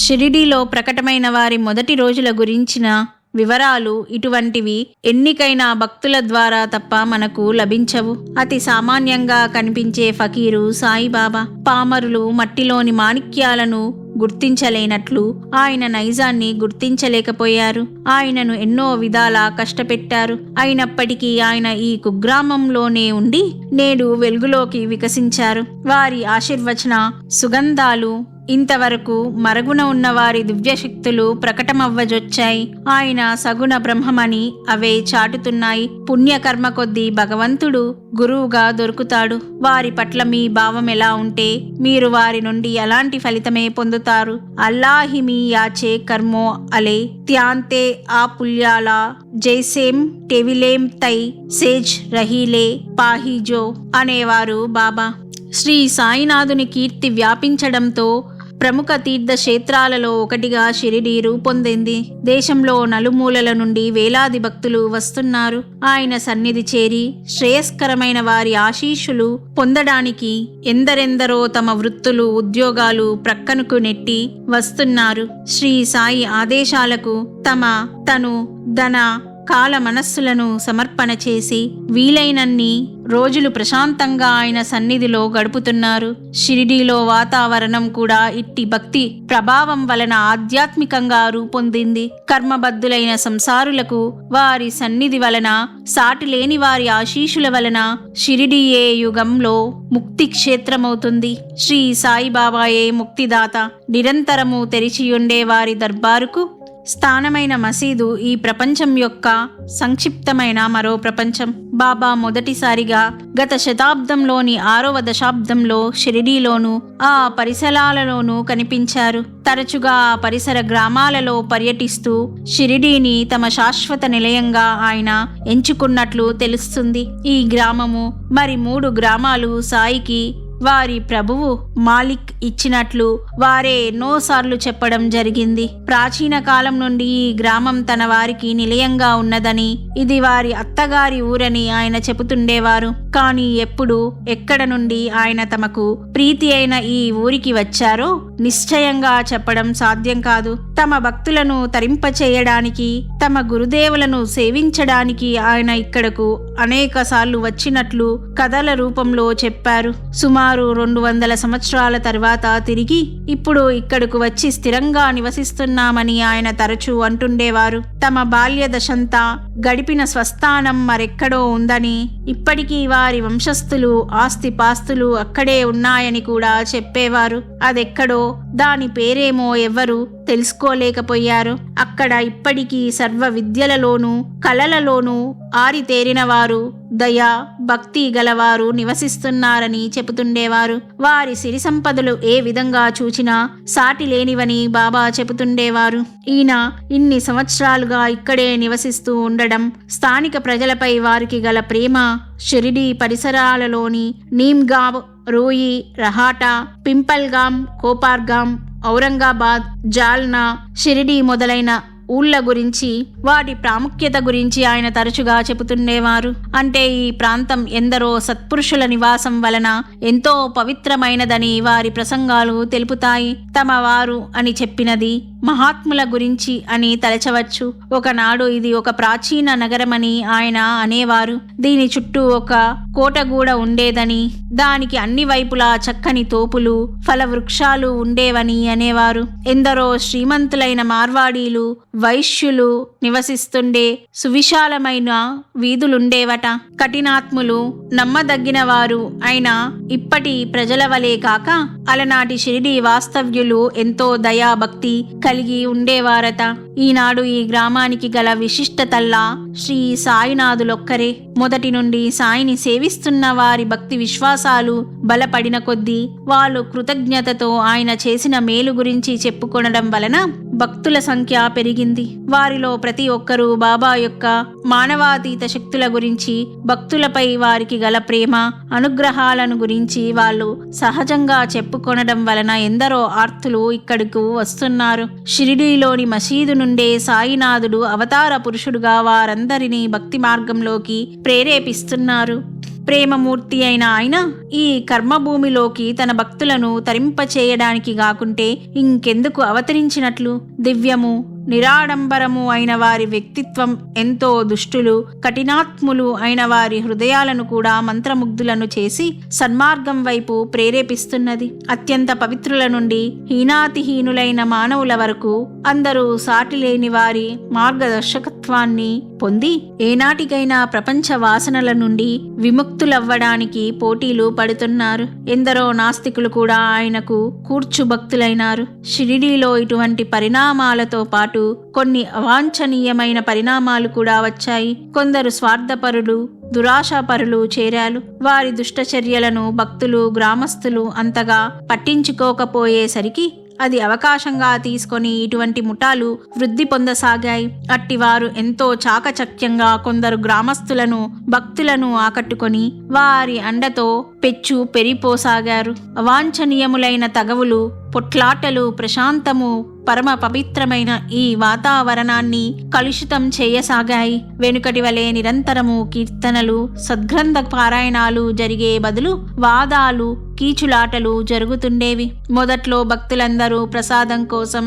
షిరిడీలో ప్రకటమైన వారి మొదటి రోజుల గురించిన వివరాలు ఇటువంటివి ఎన్నికైన భక్తుల ద్వారా తప్ప మనకు లభించవు. అతి సామాన్యంగా కనిపించే ఫకీరు సాయిబాబా. పామరులు మట్టిలోని మాణిక్యాలను గుర్తించలేనట్లు ఆయన నైజాన్ని గుర్తించలేకపోయారు. ఆయనను ఎన్నో విధాలా కష్టపెట్టారు. అయినప్పటికీ ఆయన ఈ కుగ్రామంలోనే ఉండి నేడు వెలుగులోకి వికసించారు. వారి ఆశీర్వచన సుగంధాలు ఇంతవరకు మరుగున ఉన్న వారి దివ్యశక్తులు ప్రకటమవ్వజొచ్చాయి. ఆయన సగుణ బ్రహ్మమని అవే చాటుతున్నాయి. పుణ్యకర్మ కొద్దీ భగవంతుడు గురువుగా దొరుకుతాడు. వారి పట్ల మీ భావం ఎలా ఉంటే మీరు వారి నుండి అలాంటి ఫలితమే పొందుతారు. అల్లాహిమి యాచే కర్మో అలే త్యాంతే ఆ పుల్యాలా జైసేం టెవిలేం తై సేజ్ రహీలే పాహిజో అనేవారు బాబా. శ్రీ సాయినాథుని కీర్తి వ్యాపించడంతో ప్రముఖ తీర్థక్షేత్రాలలో ఒకటిగా షిరిడీ రూపొందింది. దేశంలో నలుమూలల నుండి వేలాది భక్తులు వస్తున్నారు. ఆయన సన్నిధి చేరి శ్రేయస్కరమైన వారి ఆశీస్సులు పొందడానికి ఎందరెందరో తమ వృత్తులు, ఉద్యోగాలు ప్రక్కనకు నెట్టి వస్తున్నారు. శ్రీ సాయి ఆదేశాలకు తను ధన కాల మనస్సులను సమర్పణ చేసి వీలైనన్ని రోజులు ప్రశాంతంగా ఆయన సన్నిధిలో గడుపుతున్నారు. షిరిడీలో వాతావరణం కూడా ఇట్టి భక్తి ప్రభావం వలన ఆధ్యాత్మికంగా రూపొందింది. కర్మబద్ధులైన సంసారులకు వారి సన్నిధి వలన, సాటిలేని వారి ఆశీస్సుల వలన షిరిడీయే యుగంలో ముక్తి క్షేత్రమవుతుంది. శ్రీ సాయిబాబాయే ముక్తిదాత. నిరంతరము తెరిచియుండే వారి దర్బారుకు స్థానమైన మసీదు ఈ ప్రపంచం యొక్క సంక్షిప్తమైన మరో ప్రపంచం. బాబా మొదటిసారిగా గత శతాబ్దంలోని 6వ దశాబ్దంలో షిరిడీలోనూ ఆ పరిసరాలలోనూ కనిపించారు. తరచుగా ఆ పరిసర గ్రామాలలో పర్యటిస్తూ షిరిడీని తమ శాశ్వత నిలయంగా ఆయన ఎంచుకున్నట్లు తెలుస్తుంది. ఈ గ్రామము మరి 3 గ్రామాలు సాయికి వారి ప్రభువు మాలిక్ ఇచ్చినట్లు వారే ఎన్నోసార్లు చెప్పడం జరిగింది. ప్రాచీన కాలం నుండి ఈ గ్రామం తన వారికి నిలయంగా ఉన్నదని, ఇది వారి అత్తగారి ఊరని ఆయన చెబుతుండేవారు. కానీ ఎప్పుడు ఎక్కడ నుండి ఆయన తమకు ప్రీతి అయిన ఈ ఊరికి వచ్చారో నిశ్చయంగా చెప్పడం సాధ్యం కాదు. తమ భక్తులను తరింపచేయడానికి, తమ గురుదేవులను సేవించడానికి ఆయన ఇక్కడకు అనేక సార్లు వచ్చినట్లు కథల రూపంలో చెప్పారు. సుమారు 200 సంవత్సరాల తర్వాత తిరిగి ఇప్పుడు ఇక్కడకు వచ్చి స్థిరంగా నివసిస్తున్నామని ఆయన తరచూ అంటుండేవారు. తమ బాల్య దశంతా గడిపిన స్వస్థానం మరెక్కడో ఉందని, ఇప్పటికీ వారి వంశస్థులు ఆస్తిపాస్తులు అక్కడే ఉన్నాయని కూడా చెప్పేవారు. అదెక్కడో, దాని పేరేమో ఎవ్వరూ తెలుసుకోలేకపోయారు. అక్కడ ఇప్పటికీ సర్వ విద్యలలోనూ కళలలోనూ ఆరితేరిన వారు, దయా భక్తి గలవారు నివసిస్తున్నారని చెబుతుండేవారు. వారి సిరి సంపదలు ఏ విధంగా చూచినా సాటి లేనివని బాబా చెబుతుండేవారు. ఈయన ఇన్ని సంవత్సరాలుగా ఇక్కడే నివసిస్తూ ఉండడం, స్థానిక ప్రజలపై వారికి గల ప్రేమ, షిరిడీ పరిసరాలలోని నీమ్గావ్, రోయి, రహాటా, పింపల్గామ్, కోపార్గామ్, ఔరంగాబాద్, జాల్నా, షిరిడీ మొదలైన ఊళ్ళ గురించి, వాటి ప్రాముఖ్యత గురించి ఆయన తరచుగా చెబుతుండేవారు. అంటే ఈ ప్రాంతం ఎందరో సత్పురుషుల నివాసం వలన ఎంతో పవిత్రమైనదని వారి ప్రసంగాలు తెలుపుతాయి. తమ వారు అని చెప్పినది మహాత్ముల గురించి అని తలచవచ్చు. ఒకనాడు ఇది ఒక ప్రాచీన నగరమని ఆయన అనేవారు. దీని చుట్టూ ఒక కోటగూడ ఉండేదని, దానికి అన్ని వైపులా చక్కని తోపులు, ఫలవృక్షాలు ఉండేవని అనేవారు. ఎందరో శ్రీమంతులైన మార్వాడీలు, వైశ్యులు నివసిస్తుండే సువిశాలమైన వీధులుండేవట. కఠినాత్ములు, నమ్మదగిన వారు అయినా ఇప్పటి ప్రజల వలె కాక అలనాటి షిరిడీ వాస్తవ్యులు ఎంతో దయాభక్తి కలిగి ఉండేవారట. ఈనాడు ఈ గ్రామానికి గల విశిష్టతల్లా శ్రీ సాయినాథులొక్కరే. మొదటి నుండి సాయిని సేవిస్తున్న వారి భక్తి విశ్వాసాలు బలపడిన కొద్దీ వాళ్ళు కృతజ్ఞతతో ఆయన చేసిన మేలు గురించి చెప్పుకొనడం వలన భక్తుల సంఖ్య పెరిగింది. వారిలో ప్రతి ఒక్కరూ బాబా యొక్క మానవాతీత శక్తుల గురించి, భక్తులపై వారికి గల ప్రేమ, అనుగ్రహాలను గురించి వాళ్ళు సహజంగా చెప్పుకొనడం వలన ఎందరో ఆర్తులు ఇక్కడకు వస్తున్నారు. షిరిడీలోని మసీదు నుండే సాయినాథుడు అవతార పురుషుడుగా వారందరినీ భక్తి మార్గంలోకి ప్రేరేపిస్తున్నారు. ప్రేమమూర్తి అయిన ఆయన ఈ కర్మభూమిలోకి తన భక్తులను తరింపచేయడానికి గాకుంటే ఇంకెందుకు అవతరించినట్లు? దివ్యము, నిరాడంబరము అయిన వారి వ్యక్తిత్వం ఎంతో దుష్టులు, కఠినాత్ములు అయిన వారి హృదయాలను కూడా మంత్రముగ్ధులను చేసి సన్మార్గం వైపు ప్రేరేపిస్తున్నది. అత్యంత పవిత్రుల నుండి హీనాతిహీనులైన మానవుల వరకు అందరూ సాటిలేని వారి మార్గదర్శకత్వాన్ని పొంది ఏనాటికైనా ప్రపంచ వాసనల నుండి విముక్తులవ్వడానికి పోటీలు పడుతున్నారు. ఎందరో నాస్తికులు కూడా ఆయనకు కూర్చుభక్తులైనారు. షిరిడీలో ఇటువంటి పరిణామాలతో పాటు కొన్ని అవాంఛనీయమైన పరిణామాలు కూడా వచ్చాయి. కొందరు స్వార్థపరులు, దురాశాపరులు చేరారు. వారి దుష్టచర్యలను భక్తులు, గ్రామస్తులు అంతగా పట్టించుకోకపోయేసరికి అది అవకాశంగా తీసుకొని ఇటువంటి ముఠాలు వృద్ధి పొందసాగాయి. అట్టివారు ఎంతో చాకచక్యంగా కొందరు గ్రామస్తులను, భక్తులను ఆకట్టుకొని వారి అండతో పెచ్చు పెరిపోసాగారు. అవాంఛనీయములైన తగవులు, పొట్లాటలు ప్రశాంతము, పరమ పవిత్రమైన ఈ వాతావరణాన్ని కలుషితం చేయసాగాయి. వెనుకటి వలె నిరంతరము కీర్తనలు, సద్గ్రంథ పారాయణాలు జరిగే బదులు వాదాలు, కీచులాటలు జరుగుతుండేవి. మొదట్లో భక్తులందరూ ప్రసాదం కోసం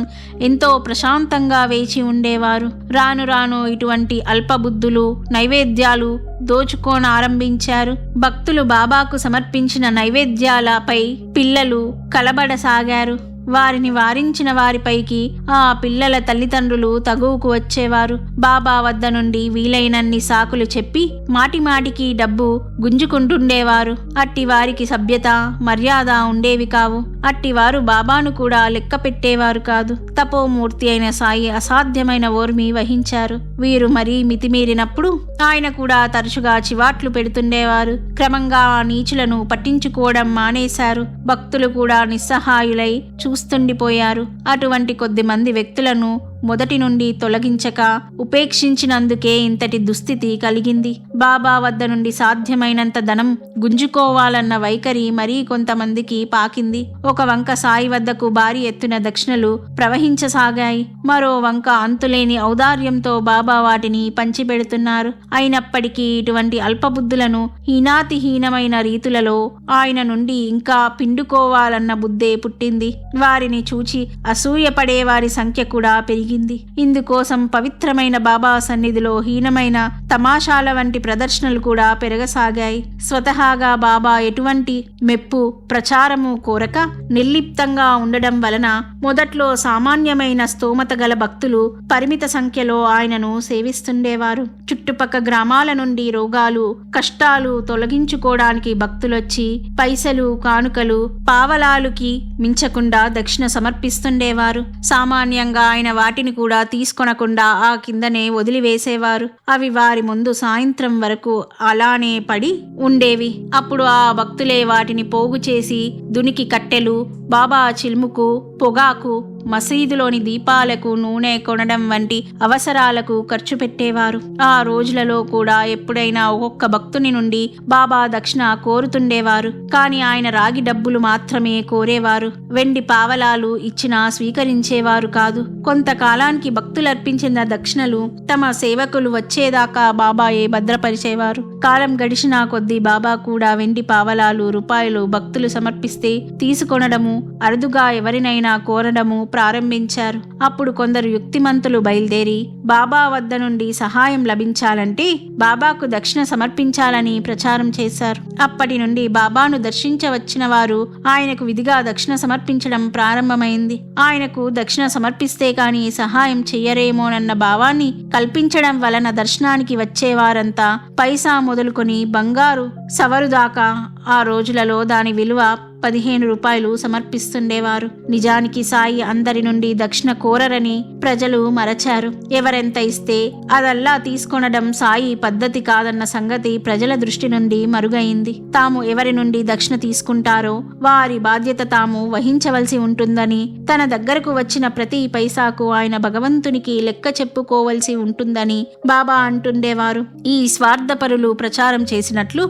ఎంతో ప్రశాంతంగా వేచి ఉండేవారు. రాను రాను ఇటువంటి అల్పబుద్ధులు, నైవేద్యాలు దోచుకోనారంభించారు. భక్తులు బాబాకు సమర్పించిన నైవేద్యాలపై పిల్లలు కలబడసాగారు. వారిని వారించిన వారిపైకి ఆ పిల్లల తల్లిదండ్రులు తగువుకు వచ్చేవారు. బాబా వద్ద నుండి వీలైనన్ని సాకులు చెప్పి మాటిమాటికి డబ్బు గుంజుకుంటుండేవారు. అట్టి వారికి సభ్యత, మర్యాద ఉండేవి కావు. అట్టివారు బాబాను కూడా లెక్క పెట్టేవారు కాదు. తపోమూర్తి అయిన సాయి అసాధ్యమైన ఓర్మి వహించారు. వీరు మరీ మితిమీరినప్పుడు ఆయన కూడా తరచుగా చివాట్లు పెడుతుండేవారు. క్రమంగా ఆ నీచులను పట్టించుకోవడం మానేశారు. భక్తులు కూడా నిస్సహాయులై చూస్తుండిపోయారు. అటువంటి కొద్ది మంది వ్యక్తులను మొదటి నుండి తొలగించక ఉపేక్షించినందుకే ఇంతటి దుస్థితి కలిగింది. బాబా వద్ద నుండి సాధ్యమైనంత ధనం గుంజుకోవాలన్న వైఖరి మరీ కొంతమందికి పాకింది. ఒక వంక సాయి వద్దకు భారీ ఎత్తున దక్షిణలు ప్రవహించసాగాయి. మరో వంక అంతులేని ఔదార్యంతో బాబా వాటిని పంచిపెడుతున్నారు. అయినప్పటికీ ఇటువంటి అల్పబుద్ధులను హీనాతిహీనమైన రీతులలో ఆయన నుండి ఇంకా పిండుకోవాలన్న బుద్ధే పుట్టింది. వారిని చూచి అసూయపడే వారి సంఖ్య కూడా పెరిగింది. ఇందుకోసం పవిత్రమైన బాబా సన్నిధిలో హీనమైన తమాషాల వంటి ప్రదర్శనలు కూడా పెరగసాగాయి. స్వతహాగా బాబా ఎటువంటి మెప్పు, ప్రచారము కోరక నిర్లిప్తంగా ఉండడం వలన మొదట్లో సామాన్యమైన స్తోమత గల భక్తులు పరిమిత సంఖ్యలో ఆయనను సేవిస్తుండేవారు. చుట్టుపక్క గ్రామాల నుండి రోగాలు, కష్టాలు తొలగించుకోవడానికి భక్తులొచ్చి పైసలు, కానుకలు, పావలాలుకి మించకుండా దక్షిణ సమర్పిస్తుండేవారు. సామాన్యంగా ఆయన వాటిని కూడా తీసుకొనకుండా ఆ కిందనే వదిలివేసేవారు. అవి వారి ముందు సాయంత్రం వరకు అలానే పడి ఉండేవి. అప్పుడు ఆ భక్తులే వాటిని పోగు చేసి దునికి కట్టెలు, బాబా చిల్ముకు, పొగాకు, మసీదులోని దీపాలకు నూనె కొనడం వంటి అవసరాలకు ఖర్చు పెట్టేవారు. ఆ రోజులలో కూడా ఎప్పుడైనా ఒక్కొక్క భక్తుని నుండి బాబా దక్షిణ కోరుతుండేవారు. కాని ఆయన రాగి డబ్బులు మాత్రమే కోరేవారు. వెండి పావలాలు ఇచ్చినా స్వీకరించేవారు కాదు. కొంతకాలానికి భక్తులర్పించిన దక్షిణలు తమ సేవకులు వచ్చేదాకా బాబాయే భద్రపరిచేవారు. కాలం గడిచిన కొద్దీ బాబా కూడా వెండి పావలాలు, రూపాయలు భక్తులు సమర్పిస్తే తీసుకొనడము, అరుదుగా ఎవరినైనా కోరడము ప్రారంభించారు. అప్పుడు కొందరు యుక్తిమంతులు బయలుదేరి బాబా వద్ద నుండి సహాయం లభించాలంటే బాబాకు దక్షిణ సమర్పించాలని ప్రచారం చేశారు. అప్పటి నుండి బాబాను దర్శించవచ్చిన వారు ఆయనకు విధిగా దక్షిణ సమర్పించడం ప్రారంభమైంది. ఆయనకు దక్షిణ సమర్పిస్తే కాని సహాయం చెయ్యరేమోనన్న భావాన్ని కల్పించడం వలన దర్శనానికి వచ్చేవారంతా పైసా మొదలుకొని బంగారు సవరుదాకా ఆ రోజులలో దాని విలువ 15 రూపాయలు సమర్పిస్తుండేవారు. నిజానికి సాయి అందరి నుండి దక్షిణ కోరరని ప్రజలు మరచారు. ఎవరెంత ఇస్తే అదల్లా తీసుకొనడం సాయి పద్ధతి కాదన్న సంగతి ప్రజల దృష్టి నుండి మరుగైంది. తాము ఎవరి నుండి దక్షిణ తీసుకుంటారో వారి బాధ్యత తాము వహించవలసి ఉంటుందని, తన దగ్గరకు వచ్చిన ప్రతి పైసాకు ఆయన భగవంతునికి లెక్క చెప్పుకోవలసి ఉంటుందని బాబా అంటుండేవారు. ఈ స్వార్థపరులు ప్రచారం చేసినట్లు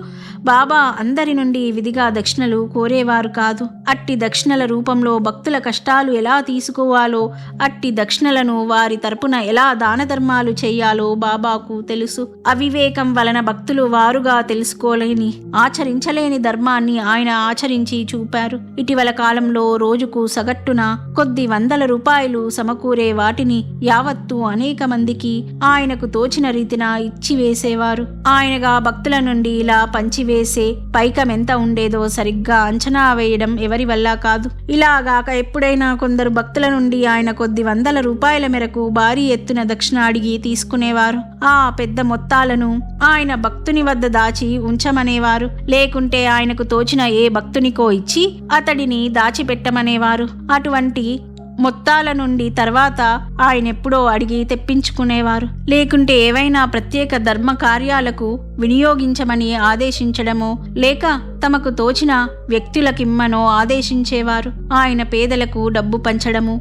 బాబా అందరి నుండి విధిగా దక్షిణలు కోరేవారు కాదు. అట్టి దక్షిణల రూపంలో భక్తుల కష్టాలు ఎలా తీసుకోవాలో, అట్టి దక్షిణలను వారి తరపున ఎలా దాన ధర్మాలు చెయ్యాలో బాబాకు తెలుసు. అవివేకం వలన భక్తులు వారుగా తెలుసుకోలేని, ఆచరించలేని ధర్మాన్ని ఆయన ఆచరించి చూపారు. ఇటీవల కాలంలో రోజుకు సగట్టున కొద్ది వందల రూపాయలు సమకూరే వాటిని యావత్తు అనేక ఆయనకు తోచిన రీతిన ఇచ్చివేసేవారు. ఆయనగా భక్తుల నుండి ఇలా పంచివేసే పైకం ఎంత ఉండేదో సరిగ్గా అంచనా వేయడం ఎవరి వల్ల కాదు. ఇలాగాక ఎప్పుడైనా కొందరు భక్తుల నుండి ఆయన కొద్ది వందల రూపాయల మేరకు భారీ ఎత్తున దక్షిణ అడిగి తీసుకునేవారు. ఆ పెద్ద మొత్తాలను ఆయన భక్తుని వద్ద దాచి ఉంచమనేవారు. లేకుంటే ఆయనకు తోచిన ఏ భక్తునికో ఇచ్చి అతడిని దాచిపెట్టమనేవారు. అటువంటి మొత్తాల నుండి తర్వాత ఆయనెప్పుడో అడిగి తెప్పించుకునేవారు. లేకుంటే ఏవైనా ప్రత్యేక ధర్మ కార్యాలకు వినియోగించమని ఆదేశించడమో లేక తమకు తోచిన వ్యక్తులకిమ్మనో ఆదేశించేవారు. ఆయన పేదలకు డబ్బు పంచడము,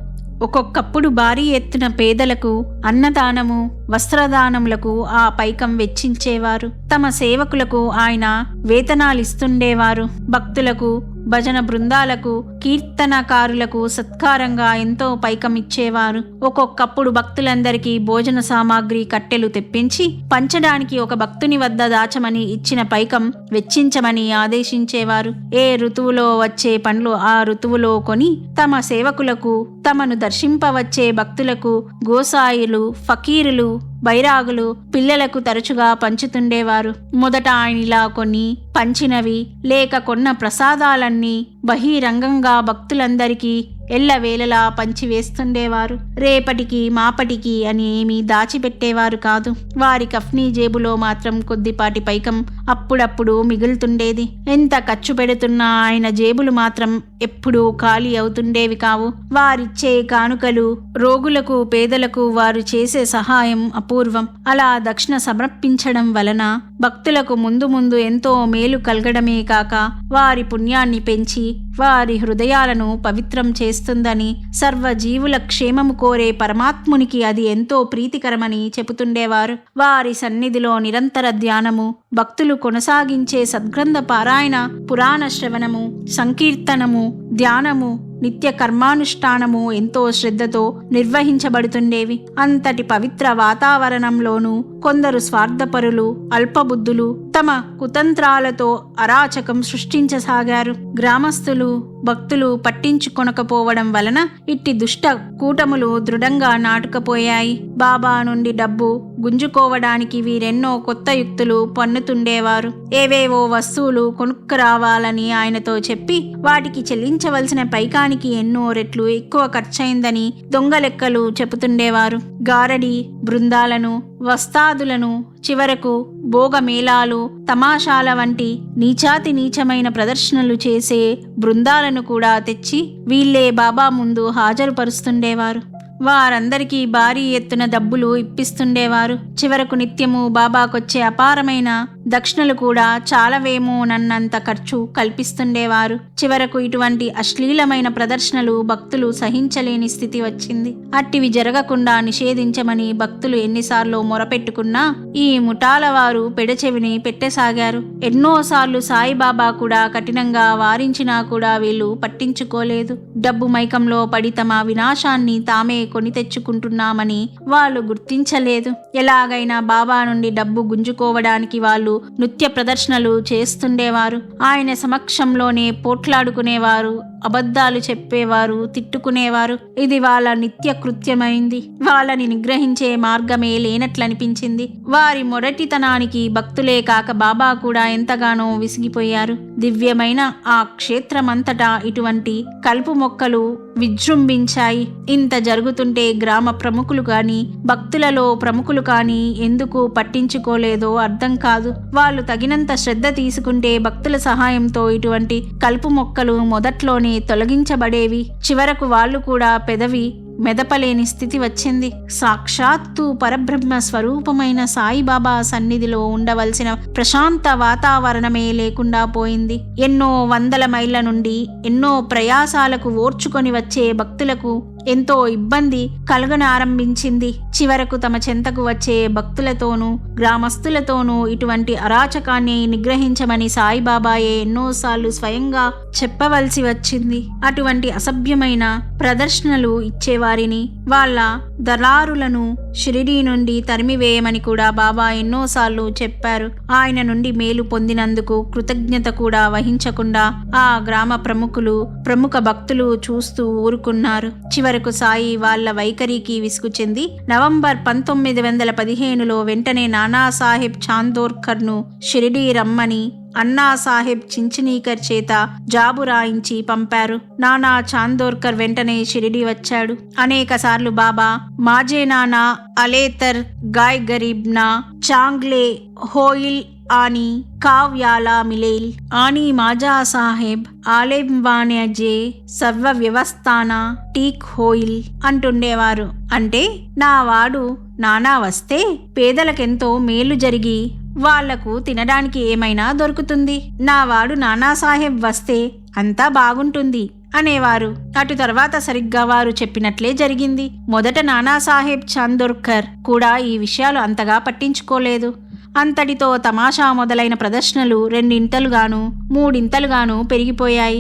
ఒక్కొక్కప్పుడు భారీ ఎత్తున పేదలకు అన్నదానము, వస్త్రదానములకు ఆ పైకం వెచ్చించేవారు. తమ సేవకులకు ఆయన వేతనాలిస్తుండేవారు. భక్తులకు, భజన బృందాలకు, కీర్తనకారులకు సత్కారంగా ఎంతో పైకం ఇచ్చేవారు. ఒక్కొక్కప్పుడు భక్తులందరికీ భోజన సామాగ్రి కట్టెలు తెప్పించి పంచడానికి ఒక భక్తుని వద్ద దాచమని ఇచ్చిన పైకం వెచ్చించమని ఆదేశించేవారు. ఏ ఋతువులో వచ్చే పండ్లు ఆ ఋతువులో కొని తమ సేవకులకు, తమను దర్శింపవచ్చే భక్తులకు, గోసాయిలు, ఫకీరులు, బైరాగులు, పిల్లలకు తరచుగా పంచుతుండేవారు. మొదట ఆయన ఇలా కొన్ని పంచినవి లేక కొన్న ప్రసాదాలన్నీ బహిరంగంగా భక్తులందరికీ ఎల్లవేళలా పంచివేస్తుండేవారు. రేపటికి మాపటికి అని ఏమీ దాచిపెట్టేవారు కాదు. వారి కఫ్నీ జేబులో మాత్రం కొద్దిపాటి పైకం అప్పుడప్పుడు మిగులుతుండేది. ఎంత ఖర్చు పెడుతున్నా ఆయన జేబులు మాత్రం ఎప్పుడూ ఖాళీ అవుతుండేవి కావు. వారిచ్చే కానుకలు, రోగులకు, పేదలకు వారు చేసే సహాయం అపూర్వం. అలా దక్షిణ సమర్పించడం వలన భక్తులకు ముందు ముందు ఎంతో మేలు కలగడమే కాక వారి పుణ్యాన్ని పెంచి వారి హృదయాలను పవిత్రం చేస్తుందని, సర్వజీవుల క్షేమము కోరే పరమాత్మునికి అది ఎంతో ప్రీతికరమని చెబుతుండేవారు. వారి సన్నిధిలో నిరంతర ధ్యానము, భక్తులు కొనసాగించే సద్గ్రంథ పారాయణ, పురాణ శ్రవణము, సంకీర్తనము, ధ్యానము, నిత్య కర్మానుష్ఠానము ఎంతో శ్రద్ధతో నిర్వహించబడుతుండేవి. అంతటి పవిత్ర వాతావరణంలోనూ కొందరు స్వార్థపరులు, అల్పబుద్ధులు తమ కుతంత్రాలతో అరాచకం సృష్టించసాగారు. గ్రామస్తులు, భక్తులు పట్టించుకొనకపోవడం వలన ఇట్టి దుష్ట కూటములు దృఢంగా నాటుకపోయాయి. బాబా నుండి డబ్బు గుంజుకోవడానికి వీరెన్నో కొత్త యుక్తులు పన్నుతుండేవారు. ఏవేవో వస్తువులు కొనుక్కురావాలని ఆయనతో చెప్పి వాటికి చెల్లించవలసిన పైకానికి ఎన్నో రెట్లు ఎక్కువ ఖర్చయిందని దొంగ లెక్కలు చెబుతుండేవారు. గారడి బృందాలను, వస్తాదులను, చివరకు భోగమేళాలు, తమాషాల వంటి నీచాతి నీచమైన ప్రదర్శనలు చేసే బృందాలను కూడా తెచ్చి వీళ్లే బాబా ముందు హాజరుపరుస్తుండేవారు. వారందరికీ భారీ ఎత్తున డబ్బులు ఇప్పిస్తుండేవారు. చివరకు నిత్యము బాబాకొచ్చే అపారమైన దక్షిణలు కూడా చాలవేమోనన్నంత ఖర్చు కల్పిస్తుండేవారు. చివరకు ఇటువంటి అశ్లీలమైన ప్రదర్శనలు భక్తులు సహించలేని స్థితి వచ్చింది. అట్టివి జరగకుండా నిషేధించమని భక్తులు ఎన్నిసార్లు మొరపెట్టుకున్నా ఈ ముఠాల వారు పెడచెవిని పెట్టసాగారు. ఎన్నోసార్లు సాయిబాబా కూడా కఠినంగా వారించినా కూడా వీళ్ళు పట్టించుకోలేదు. డబ్బు మైకంలో పడి తమ వినాశాన్ని తామే కొని తెచ్చుకుంటున్నామని వాళ్ళు గుర్తించలేదు. ఎలాగైనా బాబా నుండి డబ్బు గుంజుకోవడానికి వాళ్ళు నృత్య ప్రదర్శనలు చేస్తుండేవారు. ఆయన సమక్షంలోనే పోట్లాడుకునేవారు, అబద్ధాలు చెప్పేవారు, తిట్టుకునేవారు. ఇది వాళ్ళ నిత్య కృత్యమైంది. వాళ్ళని నిగ్రహించే మార్గమే లేనట్లనిపించింది. వారి మొరటితనానికి భక్తులే కాక బాబా కూడా ఎంతగానో విసిగిపోయారు. దివ్యమైన ఆ క్షేత్రమంతటా ఇటువంటి కలుపు మొక్కలు విజృంభించాయి. ఇంత జరుగుతుంటే గ్రామ ప్రముఖులు కాని, భక్తులలో ప్రముఖులు కాని ఎందుకు పట్టించుకోలేదో అర్థం కాదు. వాళ్ళు తగినంత శ్రద్ధ తీసుకుంటే భక్తుల సహాయంతో ఇటువంటి కలుపు మొక్కలు మొదట్లోనే తొలగించబడేవి. చివరకు వాళ్ళు కూడా పెదవి మెదపలేని స్థితి వచ్చింది. సాక్షాత్తు పరబ్రహ్మ స్వరూపమైన సాయిబాబా సన్నిధిలో ఉండవలసిన ప్రశాంత వాతావరణమే లేకుండా పోయింది. ఎన్నో వందల మైళ్ళ నుండి ఎన్నో ప్రయాసాలకు ఓర్చుకొని వచ్చే భక్తులకు ఎంతో ఇబ్బంది కలగనారంభించింది. చివరకు తమ చెంతకు వచ్చే భక్తులతోనూ గ్రామస్తులతోనూ ఇటువంటి అరాచకాన్ని నిగ్రహించమని సాయిబాబాయే ఎన్నోసార్లు స్వయంగా చెప్పవలసి వచ్చింది. అటువంటి అసభ్యమైన ప్రదర్శనలు ఇచ్చేవారిని, వాళ్ళ దళారులను షిరిడీ నుండి తరిమివేయమని కూడా బాబా ఎన్నోసార్లు చెప్పారు. ఆయన నుండి మేలు పొందినందుకు కృతజ్ఞత కూడా వహించకుండా ఆ గ్రామ ప్రముఖ భక్తులు చూస్తూ ఊరుకున్నారు. చివరకు సాయి వాళ్ళ వైఖరికి విసుగు చెంది నవంబర్ 1915లో వెంటనే నానాసాహెబ్ చాందోర్కర్ను షిరిడీ రమ్మని అన్నాసాహెబ్ చించినీకర్ చేత జాబు రాయించి పంపారు. నానా చాందోర్కర్ వెంటనే షిరిడీ వచ్చాడు. అనేక సార్లు బాబా మాజే నానా అలేతర్ గాయ్ గరీబ్నా చాంగ్లే హోయిల్ ఆని కావ్యాలా మిలేల్ ఆని మాజా సాహెబ్ ఆలెంవాణ్యజే సర్వ వ్యవస్థాన టీక్ హోయిల్ అంటుండేవారు. అంటే నా వాడు నానా వస్తే పేదలకెంతో మేలు జరిగి వాళ్లకు తినడానికి ఏమైనా దొరుకుతుంది. నా వాడు నానాసాహెబ్ వస్తే అంతా బాగుంటుంది అనేవారు. అటు తర్వాత సరిగ్గా వారు చెప్పినట్లే జరిగింది. మొదట నానాసాహెబ్ చాందోర్కర్ కూడా ఈ విషయాలు అంతగా పట్టించుకోలేదు. అంతటితో తమాషా మొదలైన ప్రదర్శనలు రెండింతలుగాను మూడింతలుగాను పెరిగిపోయాయి.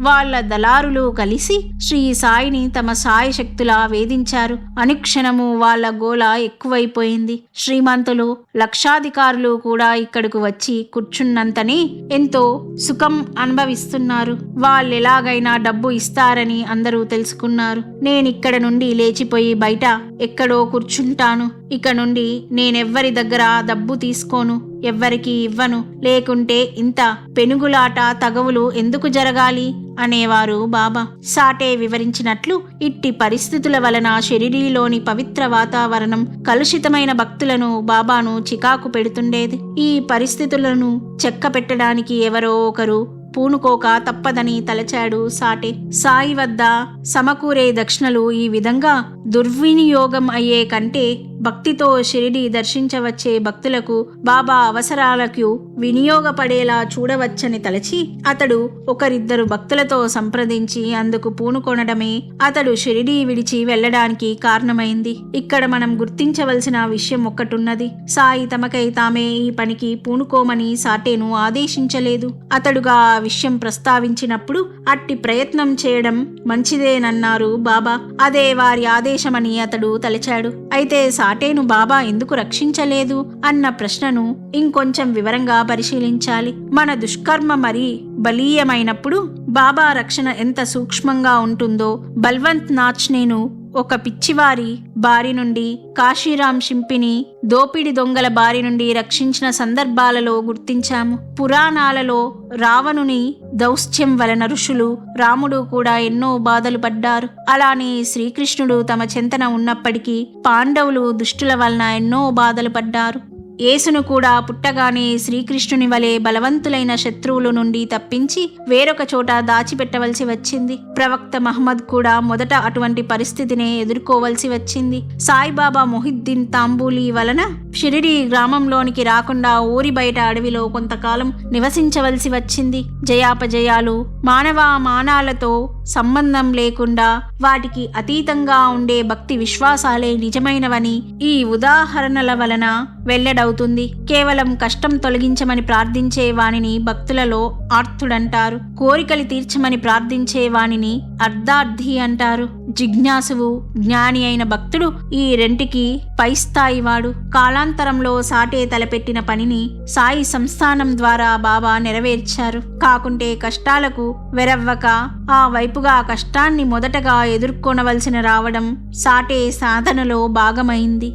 వాళ్ళ దళారులు కలిసి శ్రీ సాయిని తమ సాయ శక్తులా వేధించారు. అనుక్షణము వాళ్ళ గోల ఎక్కువైపోయింది. శ్రీమంతులు, లక్షాధికారులు కూడా ఇక్కడకు వచ్చి కూర్చున్నంతనే ఎంతో సుఖం అనుభవిస్తున్నారు. వాళ్ళెలాగైనా డబ్బు ఇస్తారని అందరూ తెలుసుకున్నారు. నేనిక్కడ నుండి లేచిపోయి బయట ఎక్కడో కూర్చుంటాను. ఇక నుండి నేనెవ్వరి దగ్గర డబ్బు తీసుకోను, ఎవ్వరికి ఇవ్వను, లేకుంటే ఇంత పెనుగులాట తగవులు ఎందుకు జరగాలి అనేవారు బాబా. సాటే వివరించినట్లు ఇట్టి పరిస్థితుల వలన షిరిడీలోని పవిత్ర వాతావరణం కలుషితమైన భక్తులను, బాబాను చికాకు పెడుతుండేది. ఈ పరిస్థితులను చెక్క పెట్టడానికి ఎవరో ఒకరు పూనుకోక తప్పదని తలచాడు సాటే. సాయి వద్ద సమకూరే దక్షిణలు ఈ విధంగా దుర్వినియోగం అయ్యే కంటే భక్తితో షిరిడి దర్శించవచ్చే భక్తులకు బాబా అవసరాలకు వినియోగపడేలా చూడవచ్చని తలచి అతడు ఒకరిద్దరు భక్తులతో సంప్రదించి అందుకు పూనుకొనడమే అతడు షిరిడి విడిచి వెళ్లడానికి కారణమైంది. ఇక్కడ మనం గుర్తించవలసిన విషయం ఒక్కటున్నది. సాయి తమకై తామే ఈ పనికి పూనుకోమని సాటేను ఆదేశించలేదు. అతడుగా ఆ విషయం ప్రస్తావించినప్పుడు అట్టి ప్రయత్నం చేయడం మంచిదేనన్నారు బాబా. అదే వారి ఆదేశమని అతడు తలచాడు. అయితే సాటేను బాబా ఎందుకు రక్షించలేదు అన్న ప్రశ్నను ఇంకొంచెం వివరంగా పరిశీలించాలి. మన దుష్కర్మ మరి బలీయమైనప్పుడు బాబా రక్షణ ఎంత సూక్ష్మంగా ఉంటుందో బల్వంత్ నాచ్నేను ఒక పిచ్చివారి బారి నుండి, కాశీరాం షింపిని దోపిడి దొంగల బారి నుండి రక్షించిన సందర్భాలలో గుర్తించాము. పురాణాలలో రావణుని దౌష్ట్యం వలన ఋషులు, రాముడు కూడా ఎన్నో బాధలు పడ్డారు. అలానే శ్రీకృష్ణుడు తమ చెంతన ఉన్నప్పటికీ పాండవులు దుష్టుల వలన ఎన్నో బాధలు పడ్డారు. యేసును కూడా పుట్టగానే శ్రీకృష్ణుని వలె బలవంతులైన శత్రువుల నుండి తప్పించి వేరొక చోట దాచిపెట్టవలసి వచ్చింది. ప్రవక్త మహమ్మద్ కూడా మొదట అటువంటి పరిస్థితినే ఎదుర్కోవలసి వచ్చింది. సాయిబాబా మొహిద్దీన్ తాంబూలి వలన షిరిడి గ్రామంలోనికి రాకుండా ఊరి బయట అడవిలో కొంతకాలం నివసించవలసి వచ్చింది. జయాపజయాలు మానవామానాలతో సంబంధం లేకుండా వాటికి అతీతంగా ఉండే భక్తి విశ్వాసాలే నిజమైనవని ఈ ఉదాహరణల వలన వెల్లడవుతుంది. కేవలం కష్టం తొలగించమని ప్రార్థించే వానిని భక్తులలో ఆర్తుడంటారు. కోరికలు తీర్చమని ప్రార్థించే వానిని అర్ధార్థి అంటారు. జిజ్ఞాసువు, జ్ఞాని అయిన భక్తుడు ఈ రెంటికి పై స్థాయి వాడు. కాలాంతరంలో సాటే తలపెట్టిన పనిని సాయి సంస్థానం ద్వారా బాబా నెరవేర్చారు. కాకుంటే కష్టాలకు వెరవ్వక ఆ వైపుగా కష్టాన్ని మొదటగా ఎదుర్కొనవలసిన రావడం సాటే సాధనలో భాగమైంది.